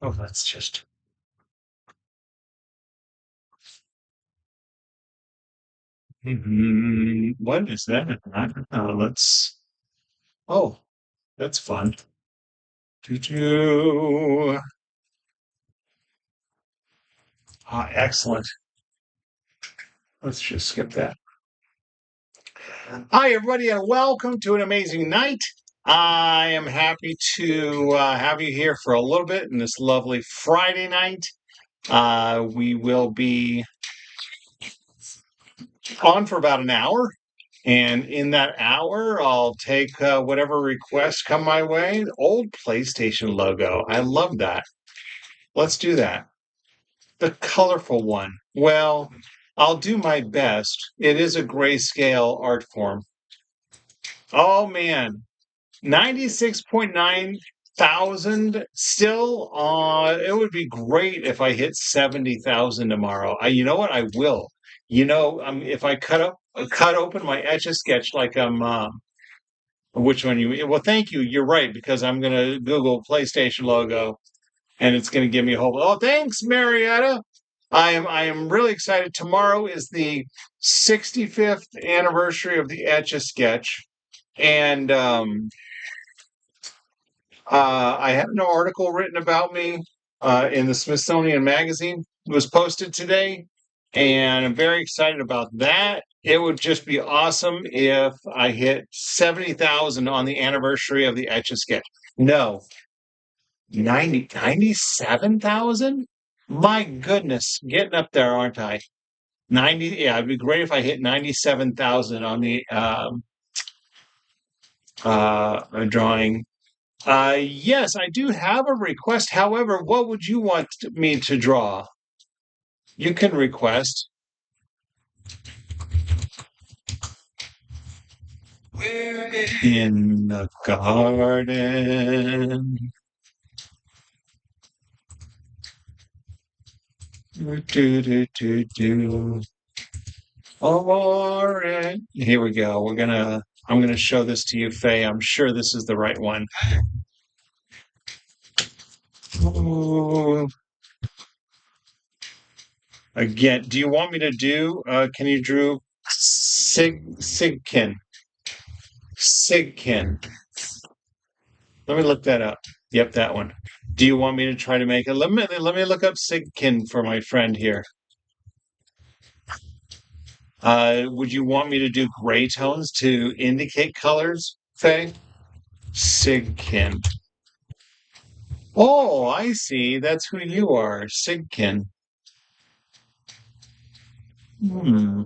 Oh, that's just. What is that? Let's. Oh, that's fun. Do. Ah, excellent. Let's just skip that. Hi, everybody, and welcome to an amazing night. I am happy to have you here for a little bit in this lovely Friday night. We will be on for about an hour. And in that hour, I'll take whatever requests come my way. The old PlayStation logo. I love that. Let's do that. The colorful one. Well, I'll do my best. It is a grayscale art form. Oh, man. 96.9 thousand still. It would be great if I hit 70,000 tomorrow. You know what? I will. If I cut open my Etch A Sketch like I'm which one you well, thank you. You're right, because I'm gonna Google PlayStation logo and it's gonna give me a whole oh, thanks, Marietta. I am really excited. Tomorrow is the 65th anniversary of the Etch A Sketch. And I have an article written about me in the Smithsonian Magazine. It was posted today, and I'm very excited about that. It would just be awesome if I hit 70,000 on the anniversary of the Etch A Sketch. No, 97,000. My goodness, getting up there, aren't I? 90, yeah, it'd be great if I hit 97,000 on the drawing. Yes, I do have a request. However, what would you want me to draw? You can request. We're in the garden. Do, do, do, do. Orange. Here we go. I'm gonna show this to you, Faye. I'm sure this is the right one. Ooh. Again, do you want me to do, can you drew Sigkin? Sigkin. Let me look that up. Yep, that one. Do you want me to try to make it? Let me look up Sigkin for my friend here. Would you want me to do gray tones to indicate colors, Faye? Sigkin. Oh, I see. That's who you are, Sigkin. Hmm.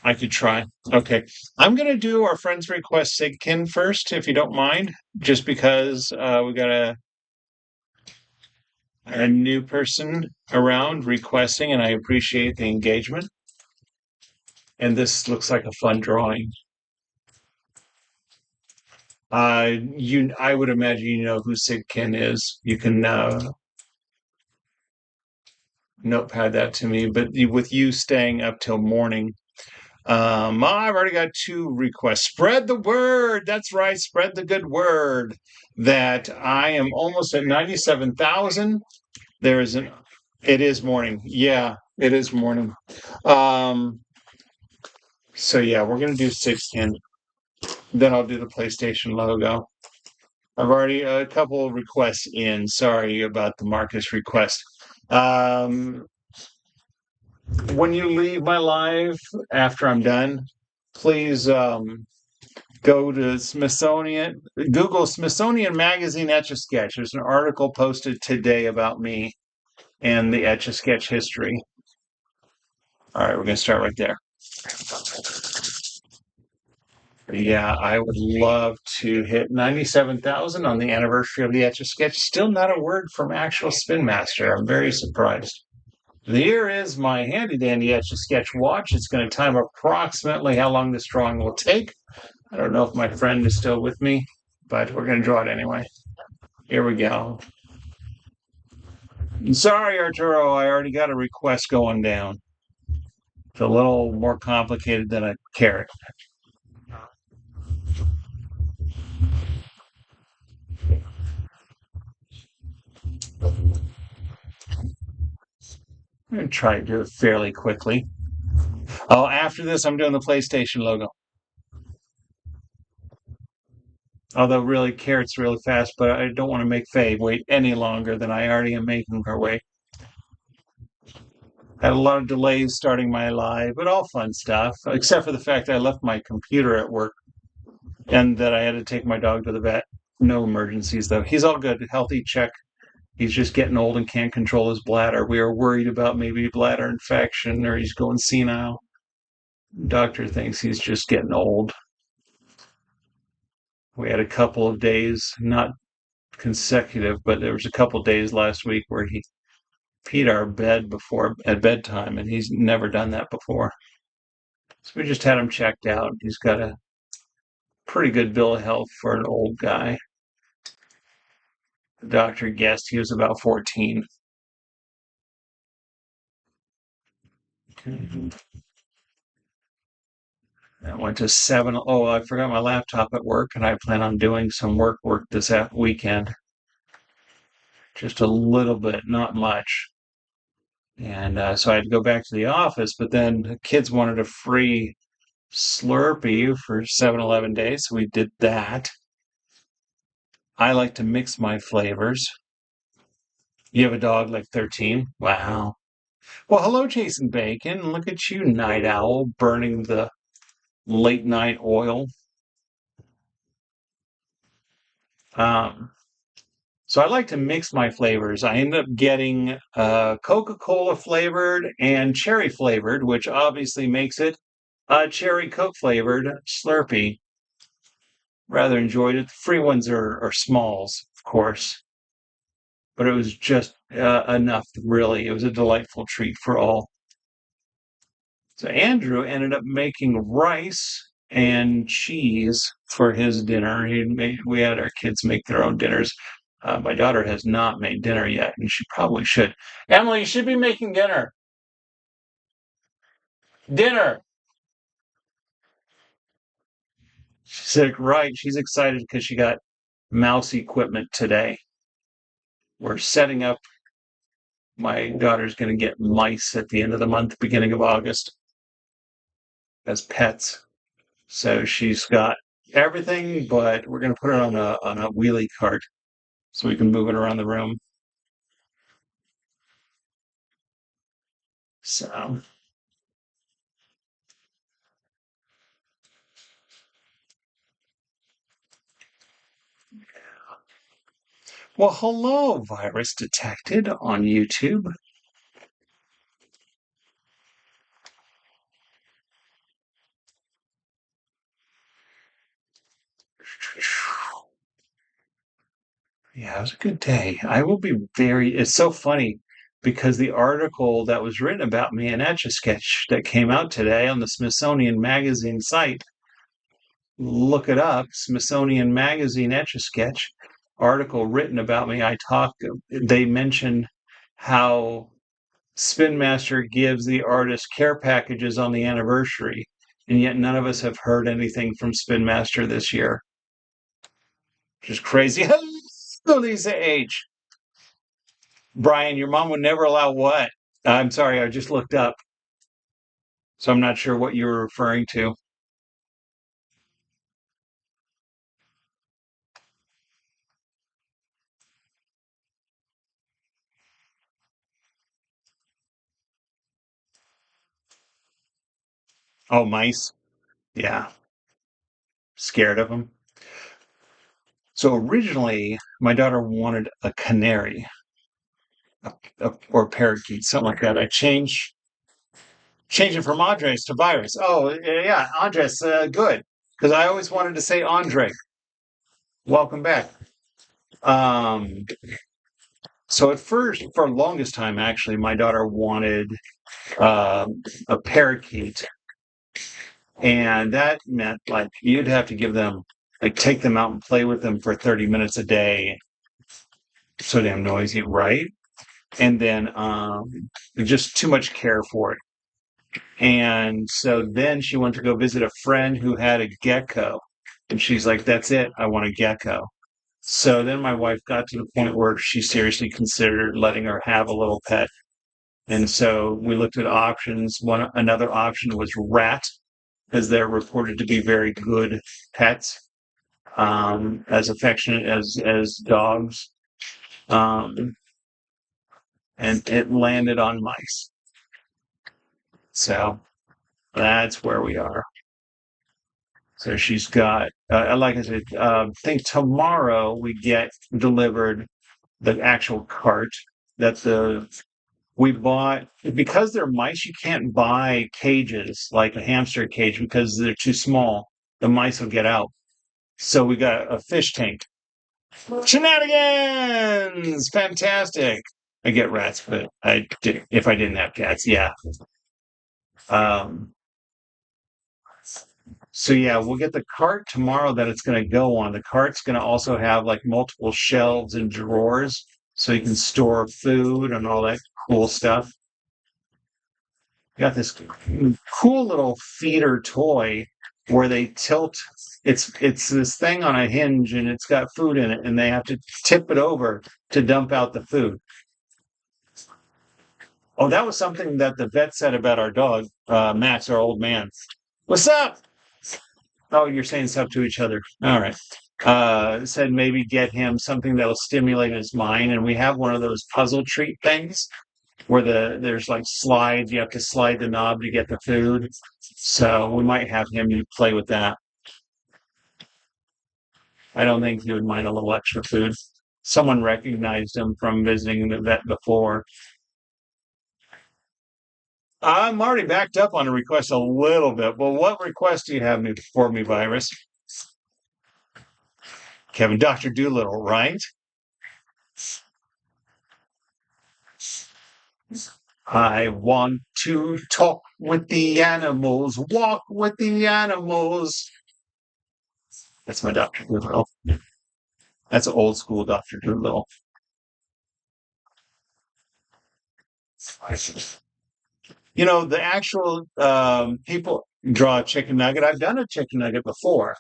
I could try. Okay. I'm going to do our friend's request Sigkin first, if you don't mind, just because we got a new person around requesting, and I appreciate the engagement. And this looks like a fun drawing. I would imagine you know who Sigkin is. You can notepad that to me. But with you staying up till morning, I've already got two requests. Spread the word. That's right. Spread the good word that I am almost at 97,000. There is an. It is morning. Yeah, it is morning. Um, so yeah, we're gonna do 16. Then I'll do the PlayStation logo. I've already a couple of requests in. Sorry about the Marcus request. Um, when you leave my live after I'm done, please go to Smithsonian, Google Smithsonian Magazine Etch A Sketch. There's an article posted today about me and the Etch A Sketch history. All right, we're going to start right there. Yeah, I would love to hit 97,000 on the anniversary of the Etch A Sketch. Still not a word from actual Spin Master. I'm very surprised. Here is my handy dandy Etch A Sketch watch. It's going to time approximately how long this drawing will take. I don't know if my friend is still with me, but we're going to draw it anyway. Here we go. Sorry, Arturo, I already got a request going down. It's a little more complicated than a carrot. I'm going to try to do it fairly quickly. Oh, after this, I'm doing the PlayStation logo. Although really carrots really fast, but I don't want to make Faye wait any longer than I already am making her wait. Had a lot of delays starting my live, but all fun stuff, except for the fact that I left my computer at work and that I had to take my dog to the vet. No emergencies, though. He's all good, healthy, check. He's just getting old and can't control his bladder. We are worried about maybe bladder infection or he's going senile. Doctor thinks he's just getting old. We had a couple of days, not consecutive, but there was a couple of days last week where he peed our bed before at bedtime, and he's never done that before. So we just had him checked out. He's got a pretty good bill of health for an old guy. The doctor guessed he was about 14. I went to 7. Oh, I forgot my laptop at work, and I plan on doing some work this weekend. Just a little bit, not much. And so I had to go back to the office, but then the kids wanted a free Slurpee for 7-Eleven days, so we did that. I like to mix my flavors. You have a dog like 13? Wow. Well, hello, Jason Bacon. Look at you, night owl, burning the late night oil. Um, so I like to mix my flavors. I end up getting Coca-Cola flavored and cherry flavored, which obviously makes it a cherry Coke flavored Slurpee. Rather enjoyed it. The free ones are smalls, of course, but it was just enough, really. It was a delightful treat for all. So Andrew ended up making rice and cheese for his dinner. We had our kids make their own dinners. My daughter has not made dinner yet, and she probably should. Emily, you should be making dinner. Dinner. She said, right. She's excited because she got mouse equipment today. We're setting up. My daughter's going to get mice at the end of the month, beginning of August, as pets. So she's got everything, but we're going to put it on a wheelie cart so we can move it around the room. So, well, hello, virus detected on YouTube. Yeah, it was a good day. I will be it's so funny because the article that was written about me in Etch A Sketch that came out today on the Smithsonian Magazine site, look it up, Smithsonian Magazine Etch A Sketch article written about me. They mention how Spin Master gives the artist care packages on the anniversary, and yet none of us have heard anything from Spin Master this year. Just crazy. Hello, Lisa H. Brian, your mom would never allow what? I'm sorry, I just looked up, so I'm not sure what you were referring to. Oh, mice. Yeah, scared of them. So originally, my daughter wanted a canary or a parakeet, something like that. I changed it from Andres to Virus. Oh, yeah, Andres, good. Because I always wanted to say Andre. Welcome back. Um, so at first, for the longest time, actually, my daughter wanted a parakeet, and that meant like you'd have to give them like take them out and play with them for 30 minutes a day. So damn noisy, right? And then just too much care for it. And so then she went to go visit a friend who had a gecko. And she's like, that's it. I want a gecko. So then my wife got to the point where she seriously considered letting her have a little pet. And so we looked at options. Another option was rat, because they're reported to be very good pets, as affectionate as dogs. Um, and it landed on mice. So that's where we are. So she's got, like I said, I think tomorrow we get delivered the actual cart that we bought. Because they're mice, you can't buy cages like a hamster cage because they're too small. The mice will get out. So we got a fish tank. Shenanigans! Fantastic. I get rats, but if I didn't have cats, yeah. Um, so yeah, we'll get the cart tomorrow that it's going to go on. The cart's going to also have like multiple shelves and drawers so you can store food and all that cool stuff. Got this cool little feeder toy where they tilt. It's this thing on a hinge and it's got food in it, and they have to tip it over to dump out the food. Oh, that was something that the vet said about our dog, Max, our old man. What's up? Oh, you're saying stuff to each other. All right. Said maybe get him something that'll stimulate his mind, and we have one of those puzzle treat things where there's like slides. You have to slide the knob to get the food. So we might have him play with that. I don't think he would mind a little extra food. Someone recognized him from visiting the vet before. I'm already backed up on a request a little bit. Well, what request do you have for me, Virus? Kevin, Dr. Doolittle, right? I want to talk with the animals, walk with the animals. That's my Dr. Doolittle. That's old school Dr. Doolittle. You know, the actual people draw a chicken nugget. I've done a chicken nugget before.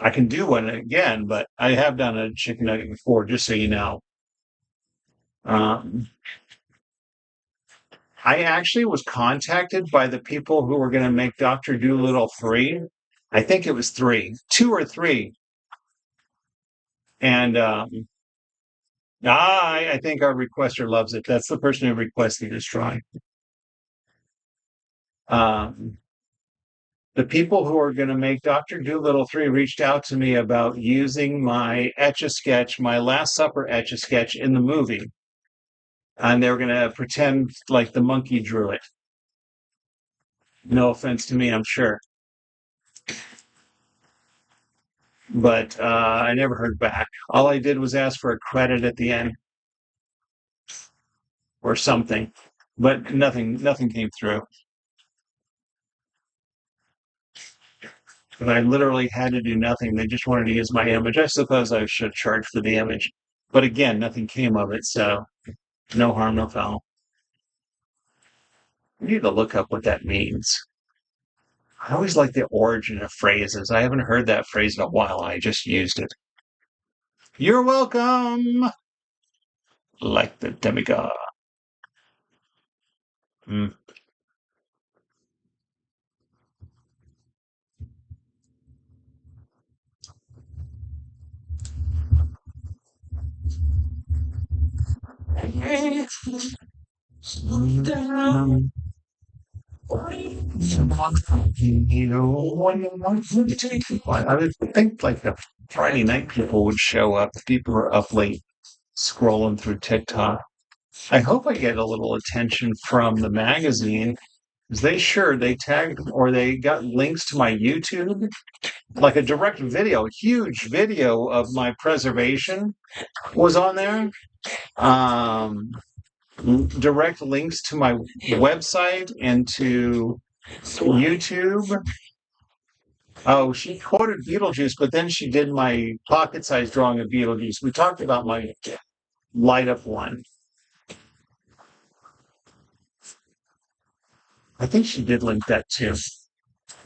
I can do one again, but I have done a chicken nugget before, just so you know. Um, I actually was contacted by the people who were going to make Dr. Doolittle 3. I think it was 3, 2 or 3. And I think our requester loves it. That's the person who requested this drawing. Um, the people who are going to make Dr. Doolittle 3 reached out to me about using my Etch A Sketch, my Last Supper Etch A Sketch in the movie. And they were going to pretend like the monkey drew it. No offense to me, I'm sure. But I never heard back. All I did was ask for a credit at the end or something, but nothing came through. But I literally had to do nothing. They just wanted to use my image. I suppose I should charge for the image. But again, nothing came of it, so no harm, no foul. I need to look up what that means. I always like the origin of phrases. I haven't heard that phrase in a while. I just used it. You're welcome. Like the demigod. Mm. You know, I would think like the Friday night people would show up. People are up late scrolling through TikTok. I hope I get a little attention from the magazine. 'Cause they tagged or they got links to my YouTube, like a direct video, a huge video of my preservation was on there. Um, direct links to my website and to YouTube. Oh, she quoted Beetlejuice, but then she did my pocket-sized drawing of Beetlejuice. We talked about my light up one. I think she did link that too.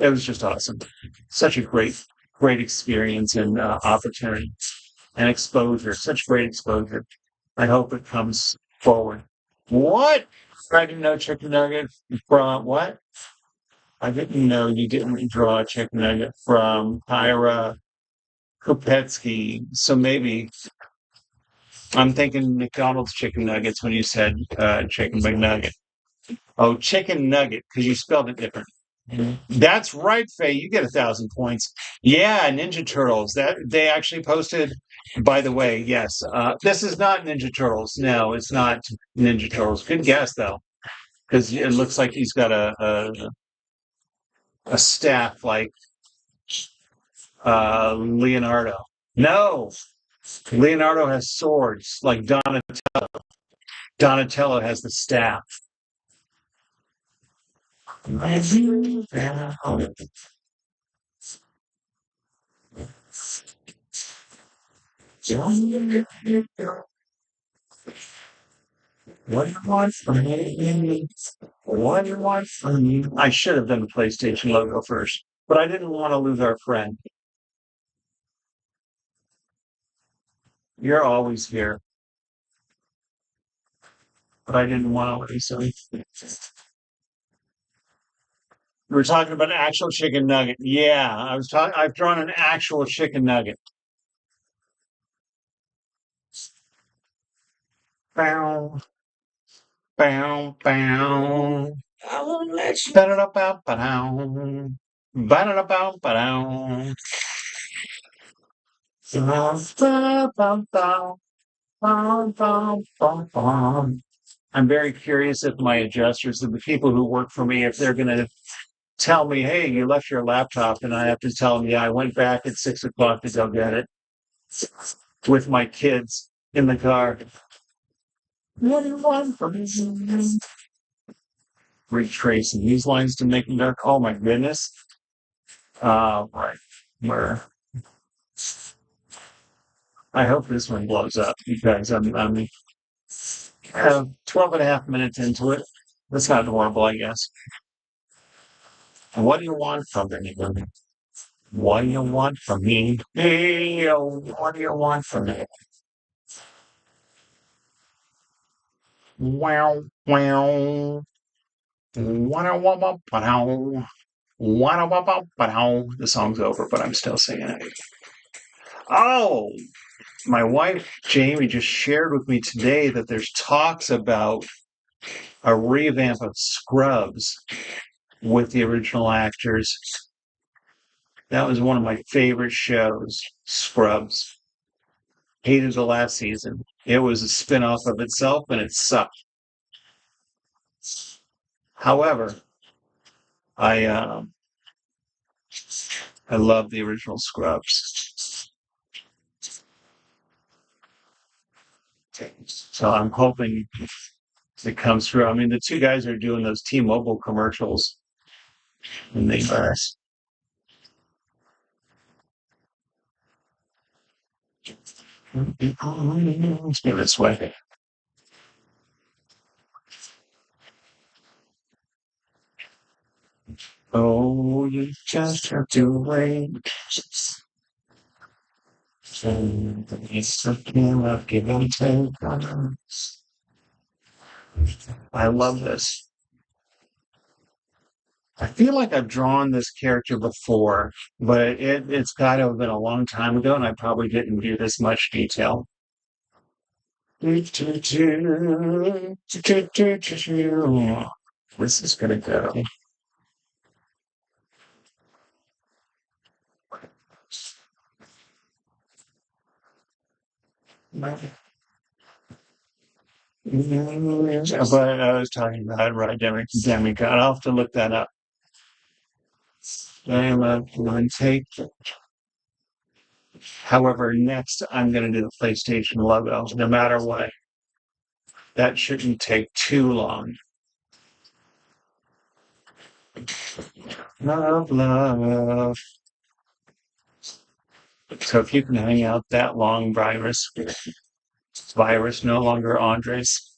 It was just awesome. Such a great experience and opportunity and exposure. Such great exposure. I hope it comes forward. What? I didn't know Chicken Nugget from what? I didn't know you didn't draw a Chicken Nugget from Ira Kopetsky. So maybe I'm thinking McDonald's chicken nuggets when you said chicken McNugget. Oh, chicken nugget because you spelled it different. That's right, Faye. You get 1,000 points. Yeah, Ninja Turtles. That they actually posted. By the way, yes, this is not Ninja Turtles. No, it's not Ninja Turtles. Good guess though, because it looks like he's got a staff like Leonardo. No, Leonardo has swords like Donatello has the staff. What do you want from me? What do you want from me? I should have done the PlayStation logo first, but I didn't want to lose our friend. You're always here, but I didn't want to lose him. We were talking about an actual chicken nugget. Yeah, I was talking. I've drawn an actual chicken nugget. Bow, bow, bow. Ba-da-da-ba-ba-dow. Ba-da-da-ba-ba-dow. Ba-ba-ba-ba. Bum, bum, bum, bum. I'm very curious if my adjusters, the people who work for me, if they're going to tell me, "Hey, you left your laptop," and I have to tell them, "Yeah, I went back at 6 o'clock to go get it with my kids in the car." What do you want from me? Retracing these lines to make them dark. Oh my goodness! Right, where I hope this one blows up because I'm 12 and a half minutes into it. That's not horrible, I guess. What do you want from me? What do you want from me? Hey, what do you want from me? Wow, wow. Wa-da-wa-ba-ba-dow. Wa-da-wa-ba-ba-dow. The song's over, but I'm still singing it. Oh, my wife Jamie just shared with me today that there's talks about a revamp of Scrubs with the original actors. That was one of my favorite shows, Scrubs. Hated the last season. It was a spin-off of itself and it sucked. However, I I love the original Scrubs. So I'm hoping it comes through. I mean, the two guys are doing those T-Mobile commercials in the US. Let's go this way. Oh, you just have to wait. It's a game of give and take. I love this. I feel like I've drawn this character before, but it's got to have been a long time ago, and I probably didn't do this much detail. This is gonna go. But I was talking about right, demigod. I'll have to look that up. I'm one take. However, next I'm going to do the PlayStation logo, no matter what. That shouldn't take too long. Love, love. So if you can hang out that long, virus, no longer Andres.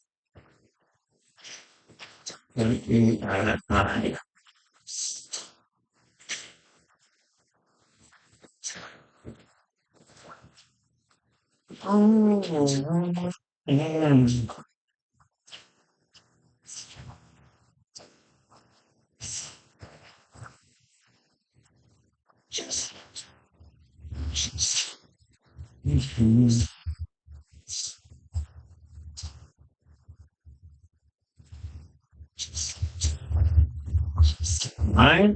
Oh, Right?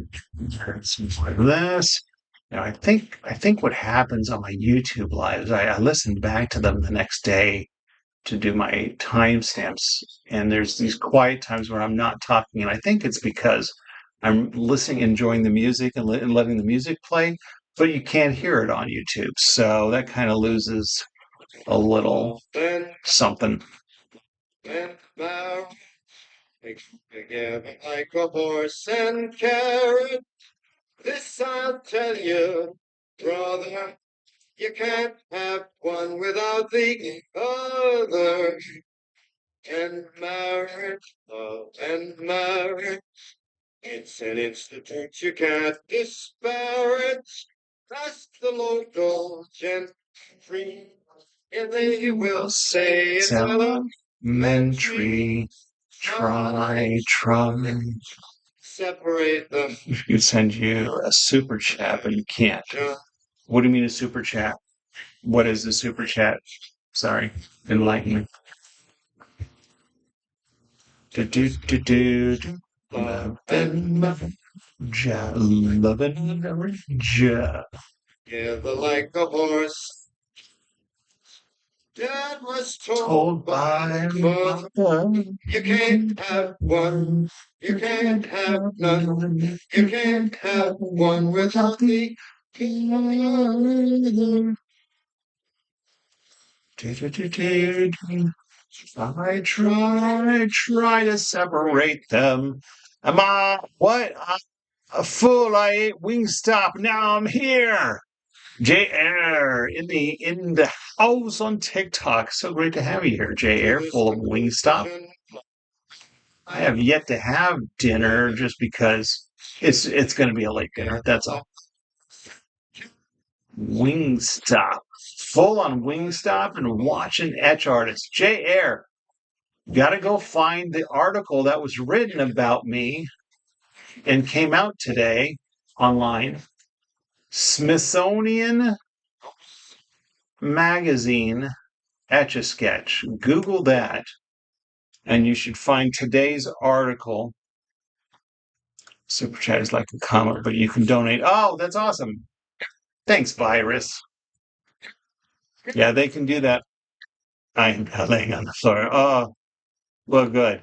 Like this. Now, I think what happens on my YouTube lives, I listen back to them the next day to do my timestamps, and there's these quiet times where I'm not talking, and I think it's because I'm listening, enjoying the music, and letting the music play, but you can't hear it on YouTube, so that kind of loses a little something. Together like a horse and carrot. This I'll tell you, brother. You can't have one without the other. And marriage, love and marriage, it's an institute you can't disparage. That's the local gentry, and they will say it's elementary. Try. Separate them. You send you a super chat, but you can't. What do you mean a super chat? What is a super chat? Sorry, enlighten me. Do do do do do. Love and ja, love and ja. Together like a horse. Dad was told by mother, you can't have one, you can't have none, you can't have one without the other. I try to separate them. Am I what? I'm a fool. I ate Wingstop. Now I'm here. JR in the house on TikTok. So great to have you here, JR, full of Wingstop. I have yet to have dinner just because it's going to be a late dinner. That's all. Wingstop, full on Wingstop, and watching Etch artists. JR, got to go find the article that was written about me and came out today online. Smithsonian Magazine, Etch A Sketch. Google that, and you should find today's article. Super chat is like a comment, but you can donate. Oh, that's awesome. Thanks, Virus. Yeah, they can do that. I'm laying on the floor. Oh, well, good.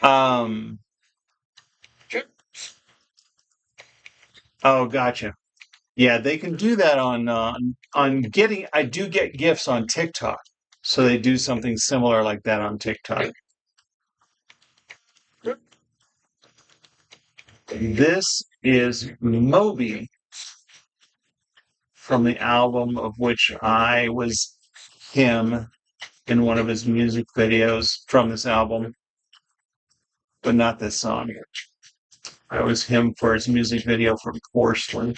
Um, oh, gotcha. Yeah, they can do that on getting. I do get gifts on TikTok, so they do something similar like that on TikTok. This is Moby from the album of which I was him in one of his music videos from this album, but not this song. I was him for his music video for Porcelain.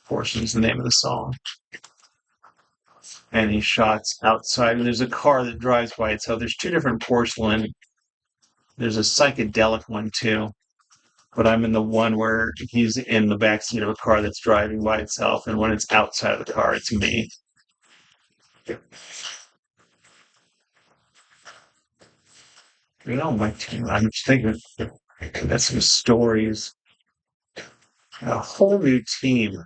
Porcelain's the name of the song. And he shots outside. And there's a car that drives by itself. There's two different Porcelain. There's a psychedelic one too. But I'm in the one where he's in the backseat of a car that's driving by itself. And when it's outside of the car, it's me. You know, my team, I'm just thinking that's some stories. A whole new team.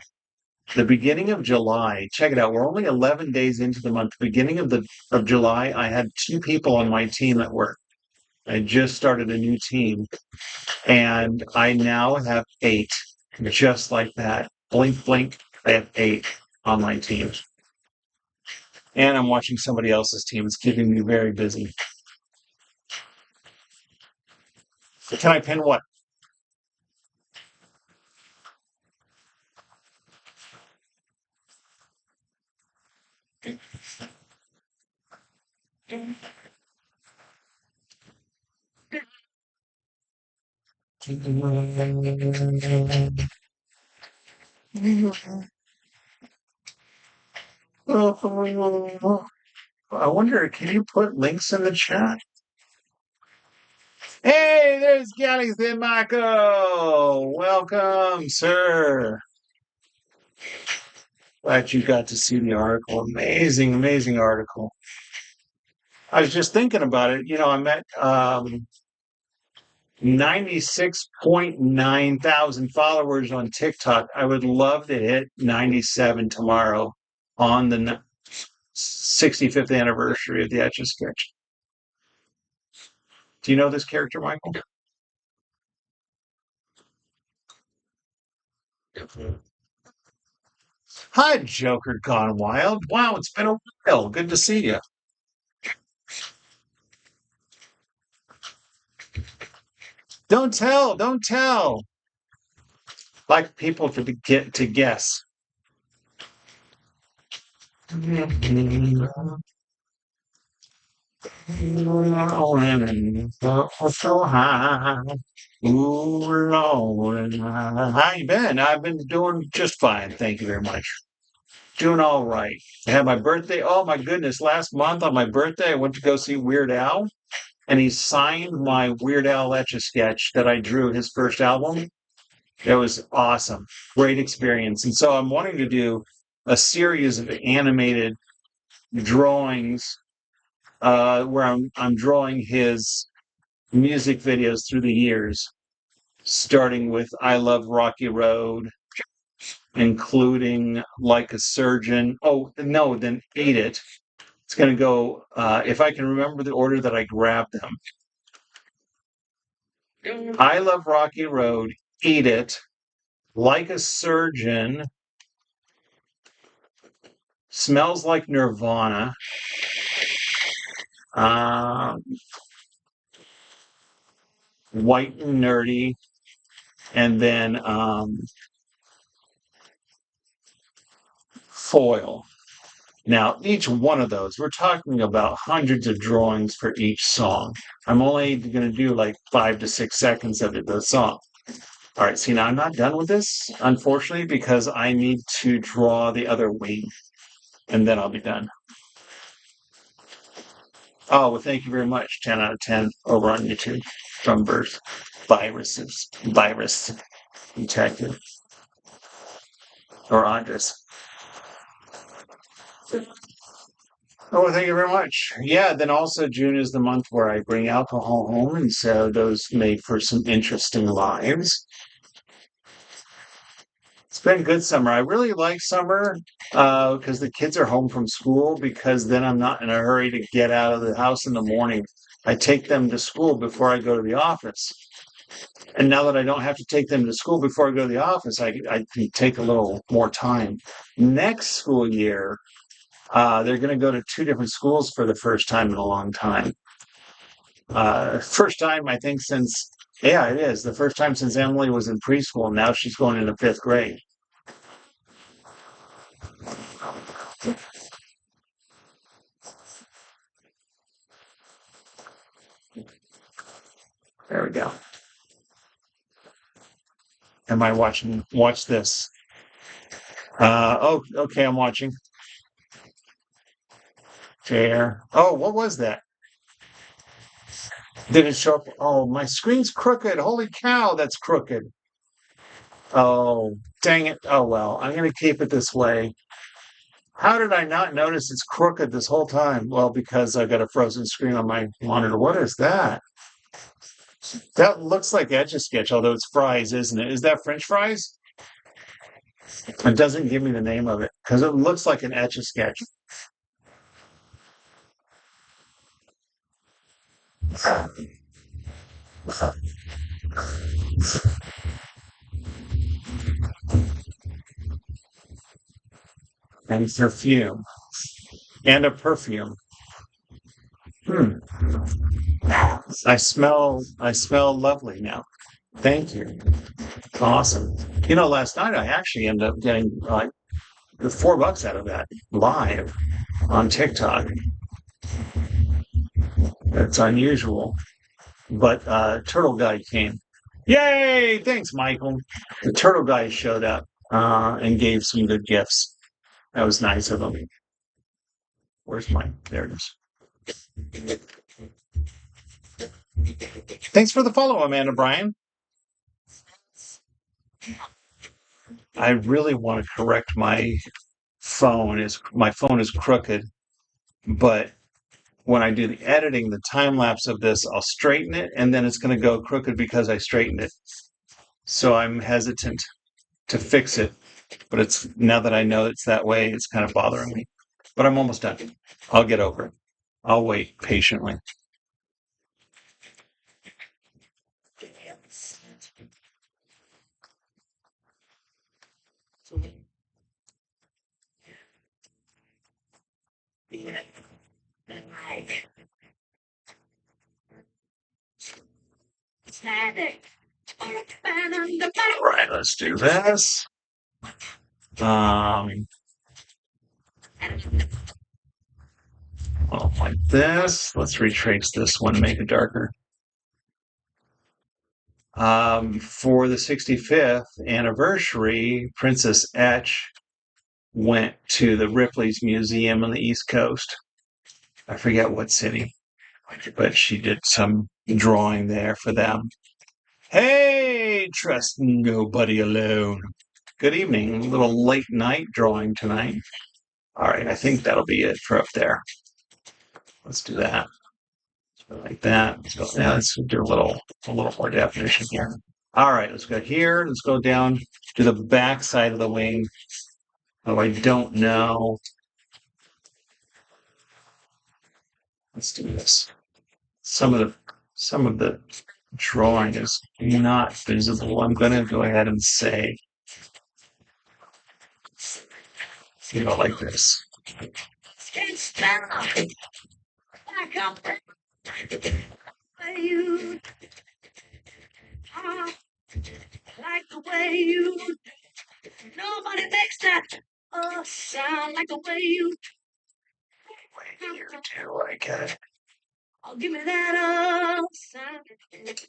The beginning of July, check it out. We're only 11 days into the month. Beginning of July, I had two people on my team at work. I just started a new team, and I now have eight, just like that. Blink, blink. I have eight on my team, and I'm watching somebody else's team. It's keeping me very busy. Can I pin what? I wonder, can you put links in the chat? Hey, there's Galaxy Marco. Welcome, sir. Glad you got to see the article. Amazing, amazing article. I was just thinking about it. I'm at 96.9 thousand followers on TikTok. I would love to hit 97 tomorrow on the 65th anniversary of the Etch A Sketch. Do you know this character, Michael? Hi, Joker Gone Wild. Wow, it's been a while. Good to see you. Don't tell, don't tell. Like people to get to guess. So high. Ooh, Lord. How you been? I've been doing just fine. Thank you very much. Doing all right. I had my birthday. Oh my goodness. Last month on my birthday, I went to go see Weird Al, and he signed my Weird Al Etch A Sketch that I drew his first album. It was awesome. Great experience. And so I'm wanting to do a series of animated drawings where I'm drawing his music videos through the years, starting with I Love Rocky Road, including Like a Surgeon. Oh, no, then Eat It. It's going to go, if I can remember the order that I grabbed them. I Love Rocky Road, Eat It, Like a Surgeon, Smells Like Nirvana, um, White and Nerdy, and then Foil. Now, each one of those, we're talking about hundreds of drawings for each song. I'm only going to do like 5 to 6 seconds of the song. All right, see, now I'm not done with this, unfortunately, because I need to draw the other wing, and then I'll be done. Oh, well, thank you very much. 10 out of 10 over on YouTube from Birth Virus Detective, or Andres. Oh, thank you very much. Yeah, then also June is the month where I bring alcohol home, and so those make for some interesting lives. It's been a good summer. I really like summer because the kids are home from school, because then I'm not in a hurry to get out of the house in the morning. I take them to school before I go to the office. And now that I don't have to take them to school before I go to the office, I can take a little more time. Next school year, they're going to go to two different schools for the first time in a long time. First time, I think, since, yeah, it is. The first time since Emily was in preschool. Now she's going into fifth grade. There we go. Am I watching? Watch this. Oh, okay, I'm watching. Share. Oh, what was that? Did it show up? Oh, my screen's crooked. Holy cow, that's crooked. Oh, dang it. Oh, well, I'm going to keep it this way. How did I not notice it's crooked this whole time? Well, because I've got a frozen screen on my monitor. What is that? That looks like Etch A Sketch, although it's fries, isn't it? Is that French fries? It doesn't give me the name of it because it looks like an Etch A Sketch. And perfume. And a perfume. Hmm. I smell lovely now. Thank you. Awesome. Last night I actually ended up getting like $4 out of that live on TikTok. That's unusual. But Turtle Guy came. Yay! Thanks, Michael. The Turtle Guy showed up and gave some good gifts. That was nice of him. Where's mine? There it is. Thanks for the follow, Amanda Bryan. I really want to correct my my phone is crooked, but when I do the editing, the time lapse of this, I'll straighten it and then it's going to go crooked because I straightened it. So I'm hesitant to fix it, but it's now that I know it's that way, it's kind of bothering me. But I'm almost done. I'll get over it. I'll wait patiently. All right, let's do this. Like this. Let's retrace this one, make it darker. For the 65th anniversary, Princess Etch went to the Ripley's Museum on the East Coast. I forget what city, but she did some drawing there for them. Hey, trust nobody alone. Good evening. A little late night drawing tonight. All right, I think that'll be it for up there. Let's do that. Like that. Let's do a little more definition here. All right, let's go here. Let's go down to the back side of the wing. Oh, I don't know. Let's do this. Some of the drawing is not visible. I'm going to go ahead and say, like this. Like the way you, nobody makes that sound like the way you. Wait here too, I get it. I'll give me that sound.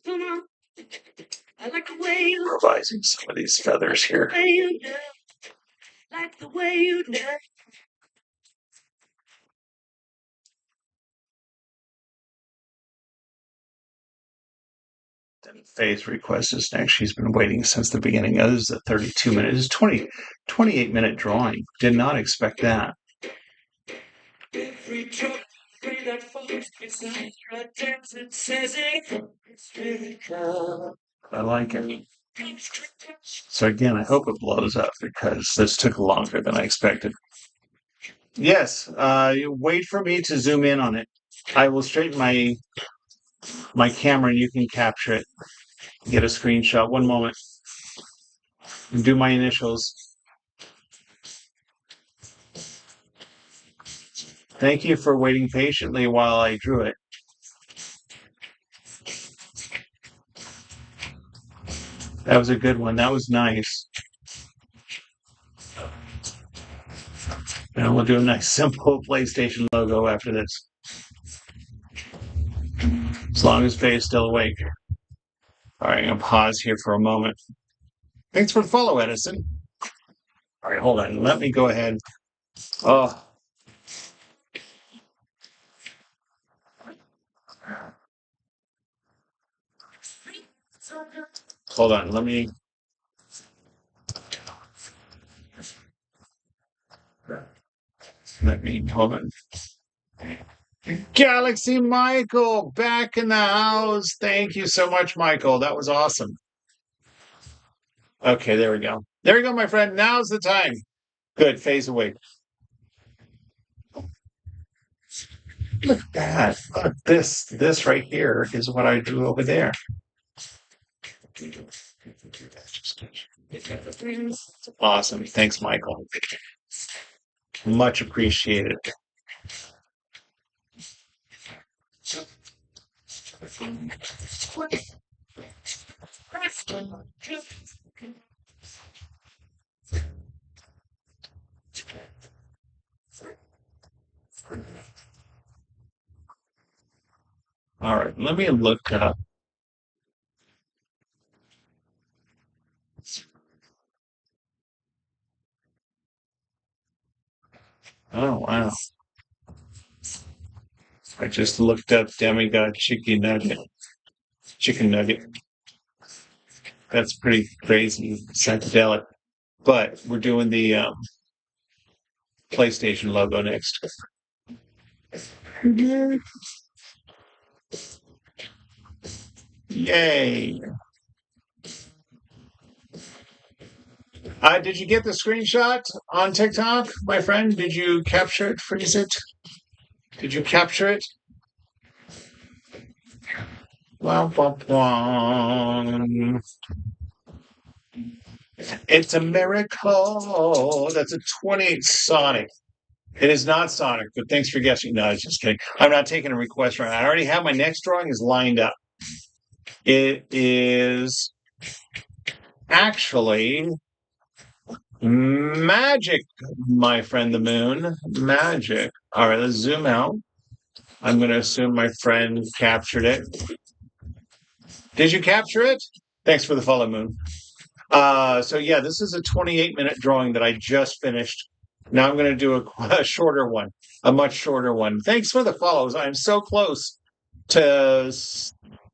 Come on. I like the way you. Revising some of these feathers here. Like the way you do. Like the way you do. Then phase request is next. She's been waiting since the beginning. Oh, this is a 32 minute. This is 28-minute drawing. Did not expect that. I like it. So again, I hope it blows up because this took longer than I expected. Yes, you wait for me to zoom in on it. I will straighten my camera and you can capture it. Get a screenshot. One moment. Do my initials. Thank you for waiting patiently while I drew it. That was a good one. That was nice. And we'll do a nice simple PlayStation logo after this. As long as Faye is still awake. All right, I'm going to pause here for a moment. Thanks for the follow, Edison. All right, hold on. Let me go ahead. Oh. Hold on. Hold on. Galaxy Michael, back in the house. Thank you so much, Michael. That was awesome. Okay, there we go. There we go, my friend. Now's the time. Good. Phase away. Look at that. Look, this right here is what I drew over there. Awesome. Thanks, Michael. Much appreciated. All right, let me look up. Oh, wow. I just looked up demigod chicken nugget. Chicken nugget. That's pretty crazy, psychedelic. But we're doing the PlayStation logo next. Yay. Did you get the screenshot on TikTok, my friend? Did you capture it, freeze it? Did you capture it? Wah, wah, wah. It's a miracle. That's a 28 Sonic. It is not Sonic, but thanks for guessing. No, I was just kidding. I'm not taking a request right now. I already have my next drawing is lined up. It is actually magic, my friend the moon. Magic. All right, let's zoom out. I'm going to assume my friend captured it. Did you capture it? Thanks for the follow, Moon. So yeah, this is a 28-minute drawing that I just finished. Now I'm going to do a shorter one, a much shorter one. Thanks for the follows. I'm so close to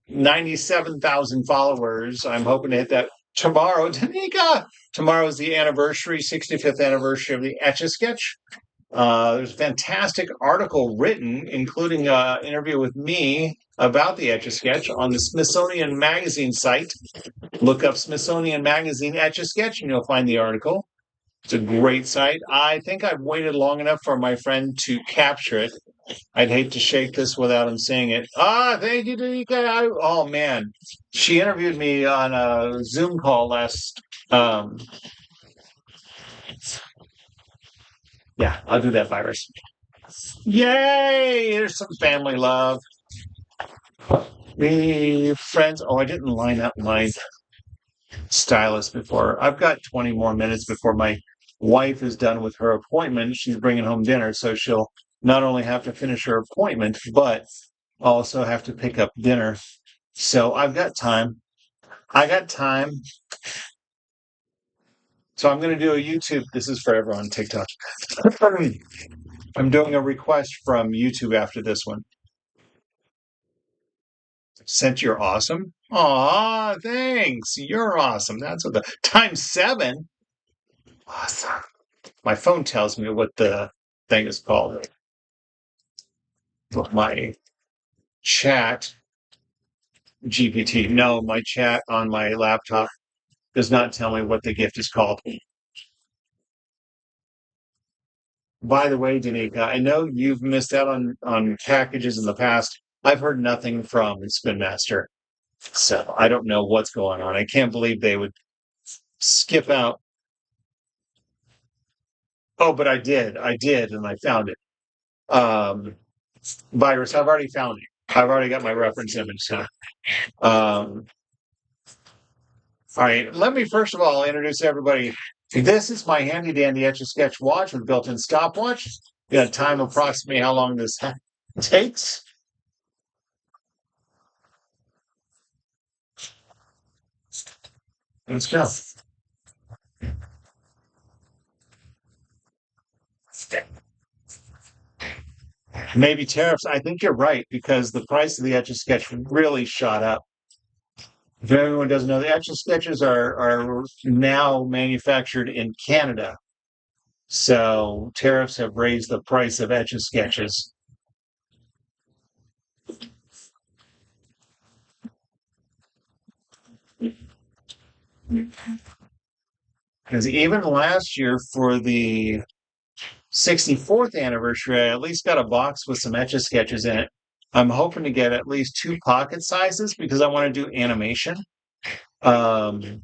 97,000 followers. I'm hoping to hit that tomorrow. Danica, tomorrow is the anniversary, 65th anniversary of the Etch A Sketch. There's a fantastic article written, including an interview with me about the Etch A Sketch on the Smithsonian Magazine site. Look up Smithsonian Magazine Etch A Sketch and you'll find the article. It's a great site. I think I've waited long enough for my friend to capture it. I'd hate to shake this without him saying it. Thank you, Danica. Oh, man. She interviewed me on a Zoom call last. Yeah, I'll do that virus. Yay! There's some family love. Me, friends. Oh, I didn't line up my stylist before. I've got 20 more minutes before my wife is done with her appointment. She's bringing home dinner, so she'll not only have to finish her appointment, but also have to pick up dinner. So I've got time. I got time. So I'm going to do a YouTube. This is for everyone on TikTok. I'm doing a request from YouTube after this one. Since you're awesome. Aw, thanks. You're awesome. That's what the times 7. Awesome. My phone tells me what the thing is called. My chat GPT. No, my chat on my laptop does not tell me what the gift is called. By the way, Danica, I know you've missed out on packages in the past. I've heard nothing from Spin Master. So I don't know what's going on. I can't believe they would skip out. Oh, but I did, and I found it. Virus, I've already found it. I've already got my reference image. So, all right, let me first of all introduce everybody. This is my handy dandy Etch A Sketch watch with built-in stopwatch. You got time approximately how long this takes. Let's go. Maybe tariffs. I think you're right because the price of the Etch A Sketch really shot up. If everyone doesn't know, the Etch A Sketches are now manufactured in Canada. So tariffs have raised the price of Etch A Sketches. Because even last year for the 64th anniversary, I at least got a box with some Etch A Sketches in it. I'm hoping to get at least 2 pocket sizes because I want to do animation. Um,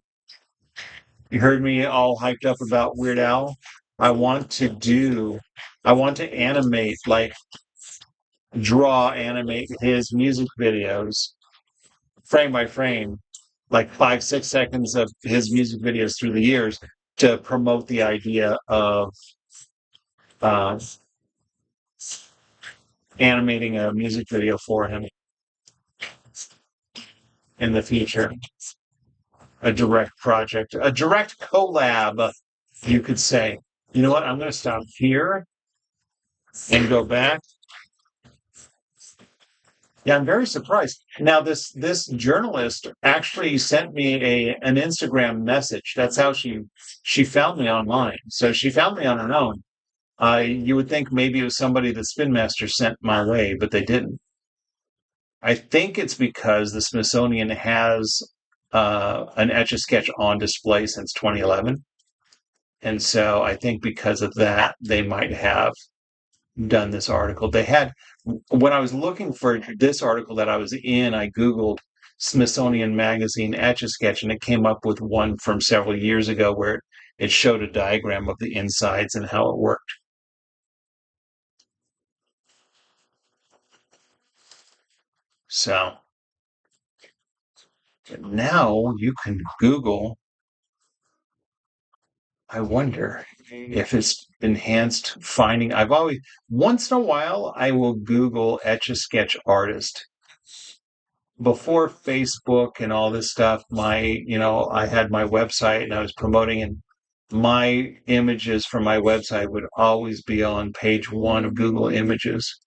you heard me all hyped up about Weird Al. I want to animate, like animate his music videos frame by frame, like 5-6 seconds of his music videos through the years to promote the idea of uh, animating a music video for him in the future. A direct project, a direct collab, you could say. You know what? I'm going to stop here and go back. Yeah, I'm very surprised. Now, this journalist actually sent me an Instagram message. That's how she found me online. So she found me on her own. You would think maybe it was somebody the Spin Master sent my way, but they didn't. I think it's because the Smithsonian has an Etch A Sketch on display since 2011. And so I think because of that, they might have done this article. They had, when I was looking for this article that I was in, I Googled Smithsonian Magazine Etch A Sketch, and it came up with one from several years ago where it showed a diagram of the insides and how it worked. So now you can Google. I wonder if it's enhanced finding. I've always, once in a while, I will Google Etch a Sketch artist. Before Facebook and all this stuff, I had my website and I was promoting, and my images from my website would always be on page one of Google Images.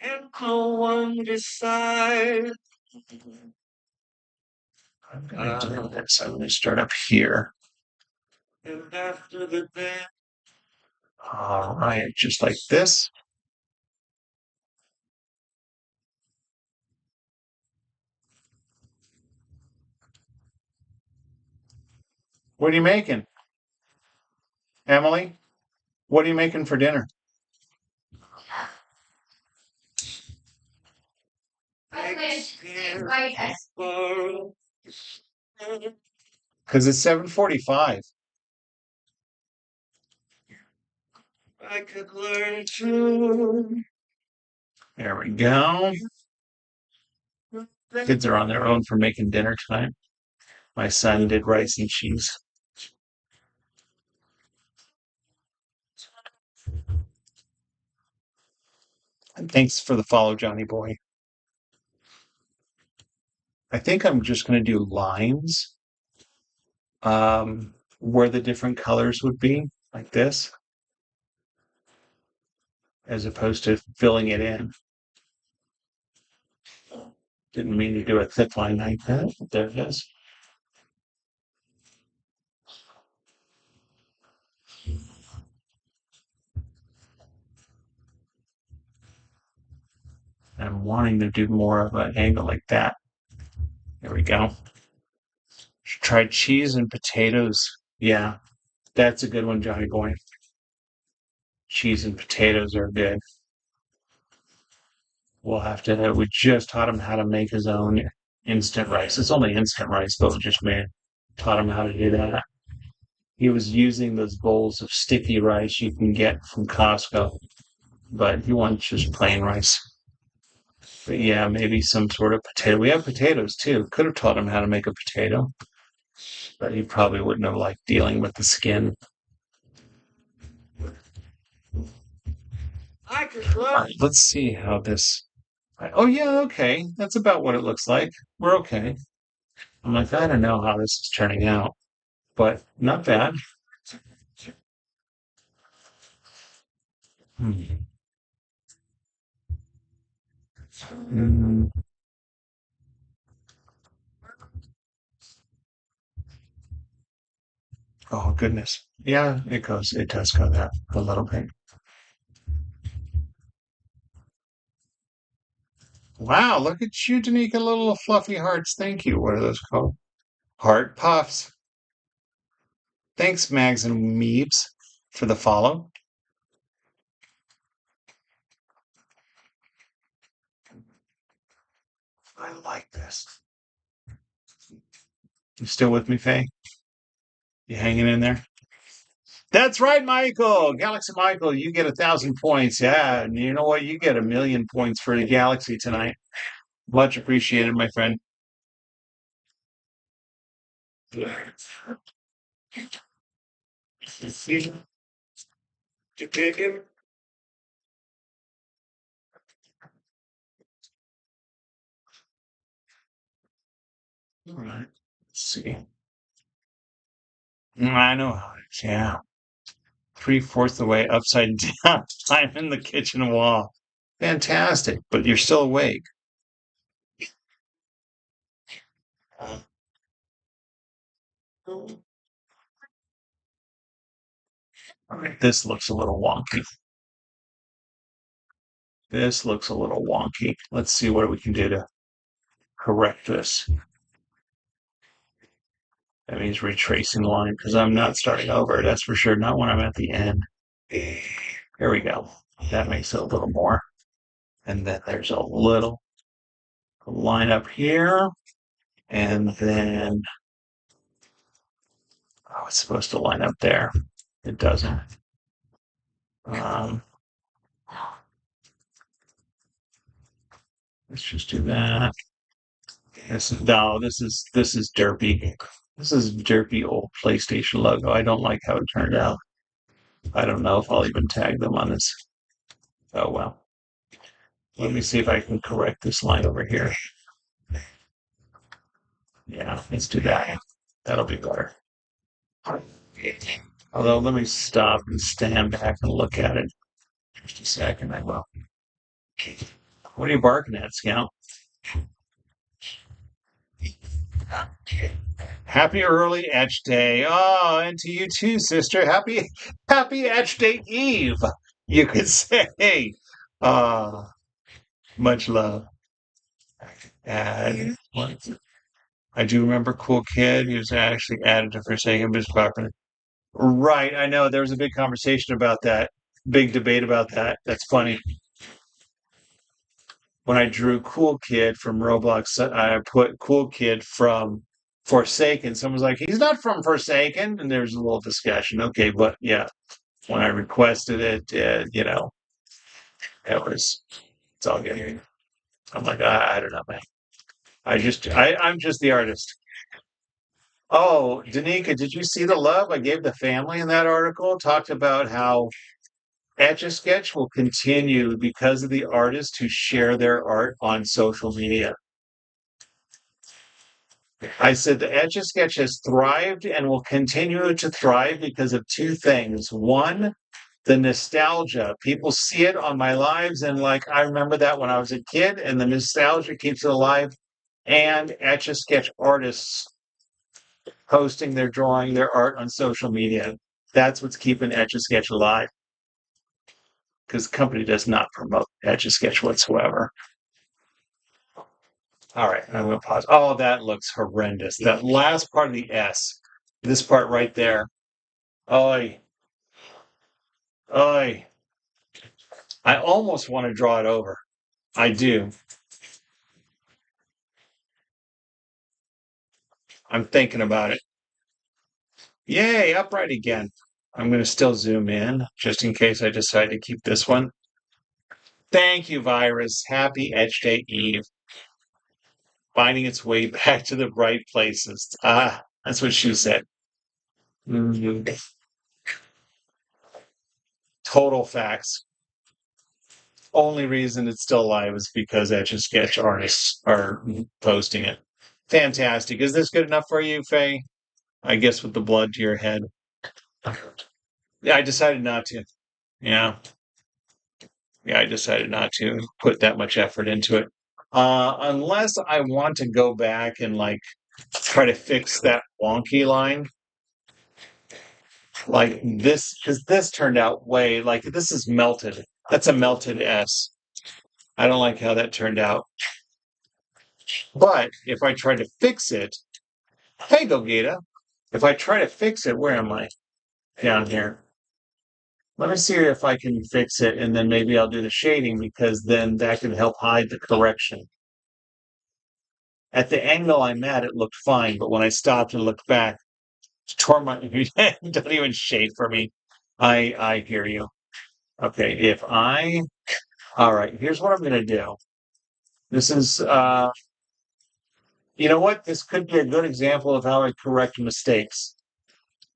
And no one decide. I'm going to do this. I'm going to start up here. And after the day. All right, just like this. What are you making, Emily? What are you making for dinner? Because it's 7:45. I could learn to. There we go. Kids are on their own for making dinner tonight. My son did rice and cheese. And thanks for the follow, Johnny boy. I think I'm just going to do lines where the different colors would be, like this, as opposed to filling it in. Didn't mean to do a thick line like that. There it is. I'm wanting to do more of an angle like that. There we go. Try cheese and potatoes. Yeah, that's a good one, Johnny boy. Cheese and potatoes are good. We'll have to. We just taught him how to make his own instant rice. It's only instant rice, but we just taught him how to do that. He was using those bowls of sticky rice you can get from Costco, but he wants just plain rice. But yeah, maybe some sort of potato. We have potatoes too. Could have taught him how to make a potato, but he probably wouldn't have liked dealing with the skin. All right, let's see how this. Oh yeah, okay. That's about what it looks like. We're okay. I'm like, I don't know how this is turning out, but not bad. Hmm. Mm. Oh goodness. Yeah, it goes. It does go that a little bit. Wow, look at you, Danica. Little fluffy hearts. Thank you. What are those called? Heart puffs. Thanks, Mags and Meebs, for the follow. I like this. You still with me, Faye? You hanging in there? That's right, Michael. Galaxy Michael, you get 1,000 points. Yeah, and you know what? You get 1,000,000 points for the Galaxy tonight. Much appreciated, my friend. All right. Let's see. I know how it is. Yeah. 3/4 the way upside down. I'm in the kitchen wall. Fantastic. But you're still awake. All right, this looks a little wonky. This looks a little wonky. Let's see what we can do to correct this. That means retracing the line because I'm not starting over. That's for sure. Not when I'm at the end. Here we go. That makes it a little more. And then there's a little line up here. And then, oh, it's supposed to line up there. It doesn't. Um, let's just do that. This is derpy. This is derpy old PlayStation logo. I don't like how it turned out. I don't know if I'll even tag them on this. Oh well. Let me see if I can correct this line over here. Yeah, let's do that. That'll be better. Although, let me stop and stand back and look at it. Just a second, I will. What are you barking at, Scout? Happy early Etch Day. Oh, and to you too, sister. Happy Etch Day Eve, you could say. Uh, much love. And I do remember Cool Kid. He was actually added to Forsaken Bitch Property. Right, I know. There was a big conversation about that, big debate about that. That's funny. When I drew Cool Kid from Roblox, I put Cool Kid from Forsaken. Someone was like, he's not from Forsaken. And there's a little discussion. Okay, but yeah, when I requested it, it's all good. I'm like, I don't know, man. I'm just the artist. Oh, Danica, did you see the love I gave the family in that article? Talked about how Etch A Sketch will continue because of the artists who share their art on social media. I said the Etch A Sketch has thrived and will continue to thrive because of two things. One, the nostalgia. People see it on my lives and like I remember that when I was a kid, and the nostalgia keeps it alive. And Etch A Sketch artists posting their drawing, their art on social media. That's what's keeping Etch A Sketch alive because the company does not promote Etch A Sketch whatsoever. All right, I'm going to pause. Oh, that looks horrendous. That last part of the S, this part right there. Oi, oi. I almost want to draw it over. I do. I'm thinking about it. Yay, upright again. I'm going to still zoom in just in case I decide to keep this one. Thank you, Virus. Happy Etch Day Eve. Finding its way back to the right places. Ah, that's what she said. Mhm. Total facts. Only reason it's still alive is because Etch A Sketch artists are posting it. Fantastic. Is this good enough for you, Faye? I guess with the blood to your head. Yeah, I decided not to. Yeah. Yeah, I decided not to put that much effort into it. Unless I want to go back and like try to fix that wonky line like this, because this turned out way like this is melted. That's a melted S. I don't like how that turned out. But if I try to fix it, hey, Gogeta, if I try to fix it, where am I? Down here. Let me see if I can fix it, and then maybe I'll do the shading because then that can help hide the correction. At the angle I'm at, it looked fine, but when I stopped and looked back, tore my don't even shade for me. I hear you. Okay, if I all right, here's what I'm gonna do. This is you know what? This could be a good example of how I correct mistakes.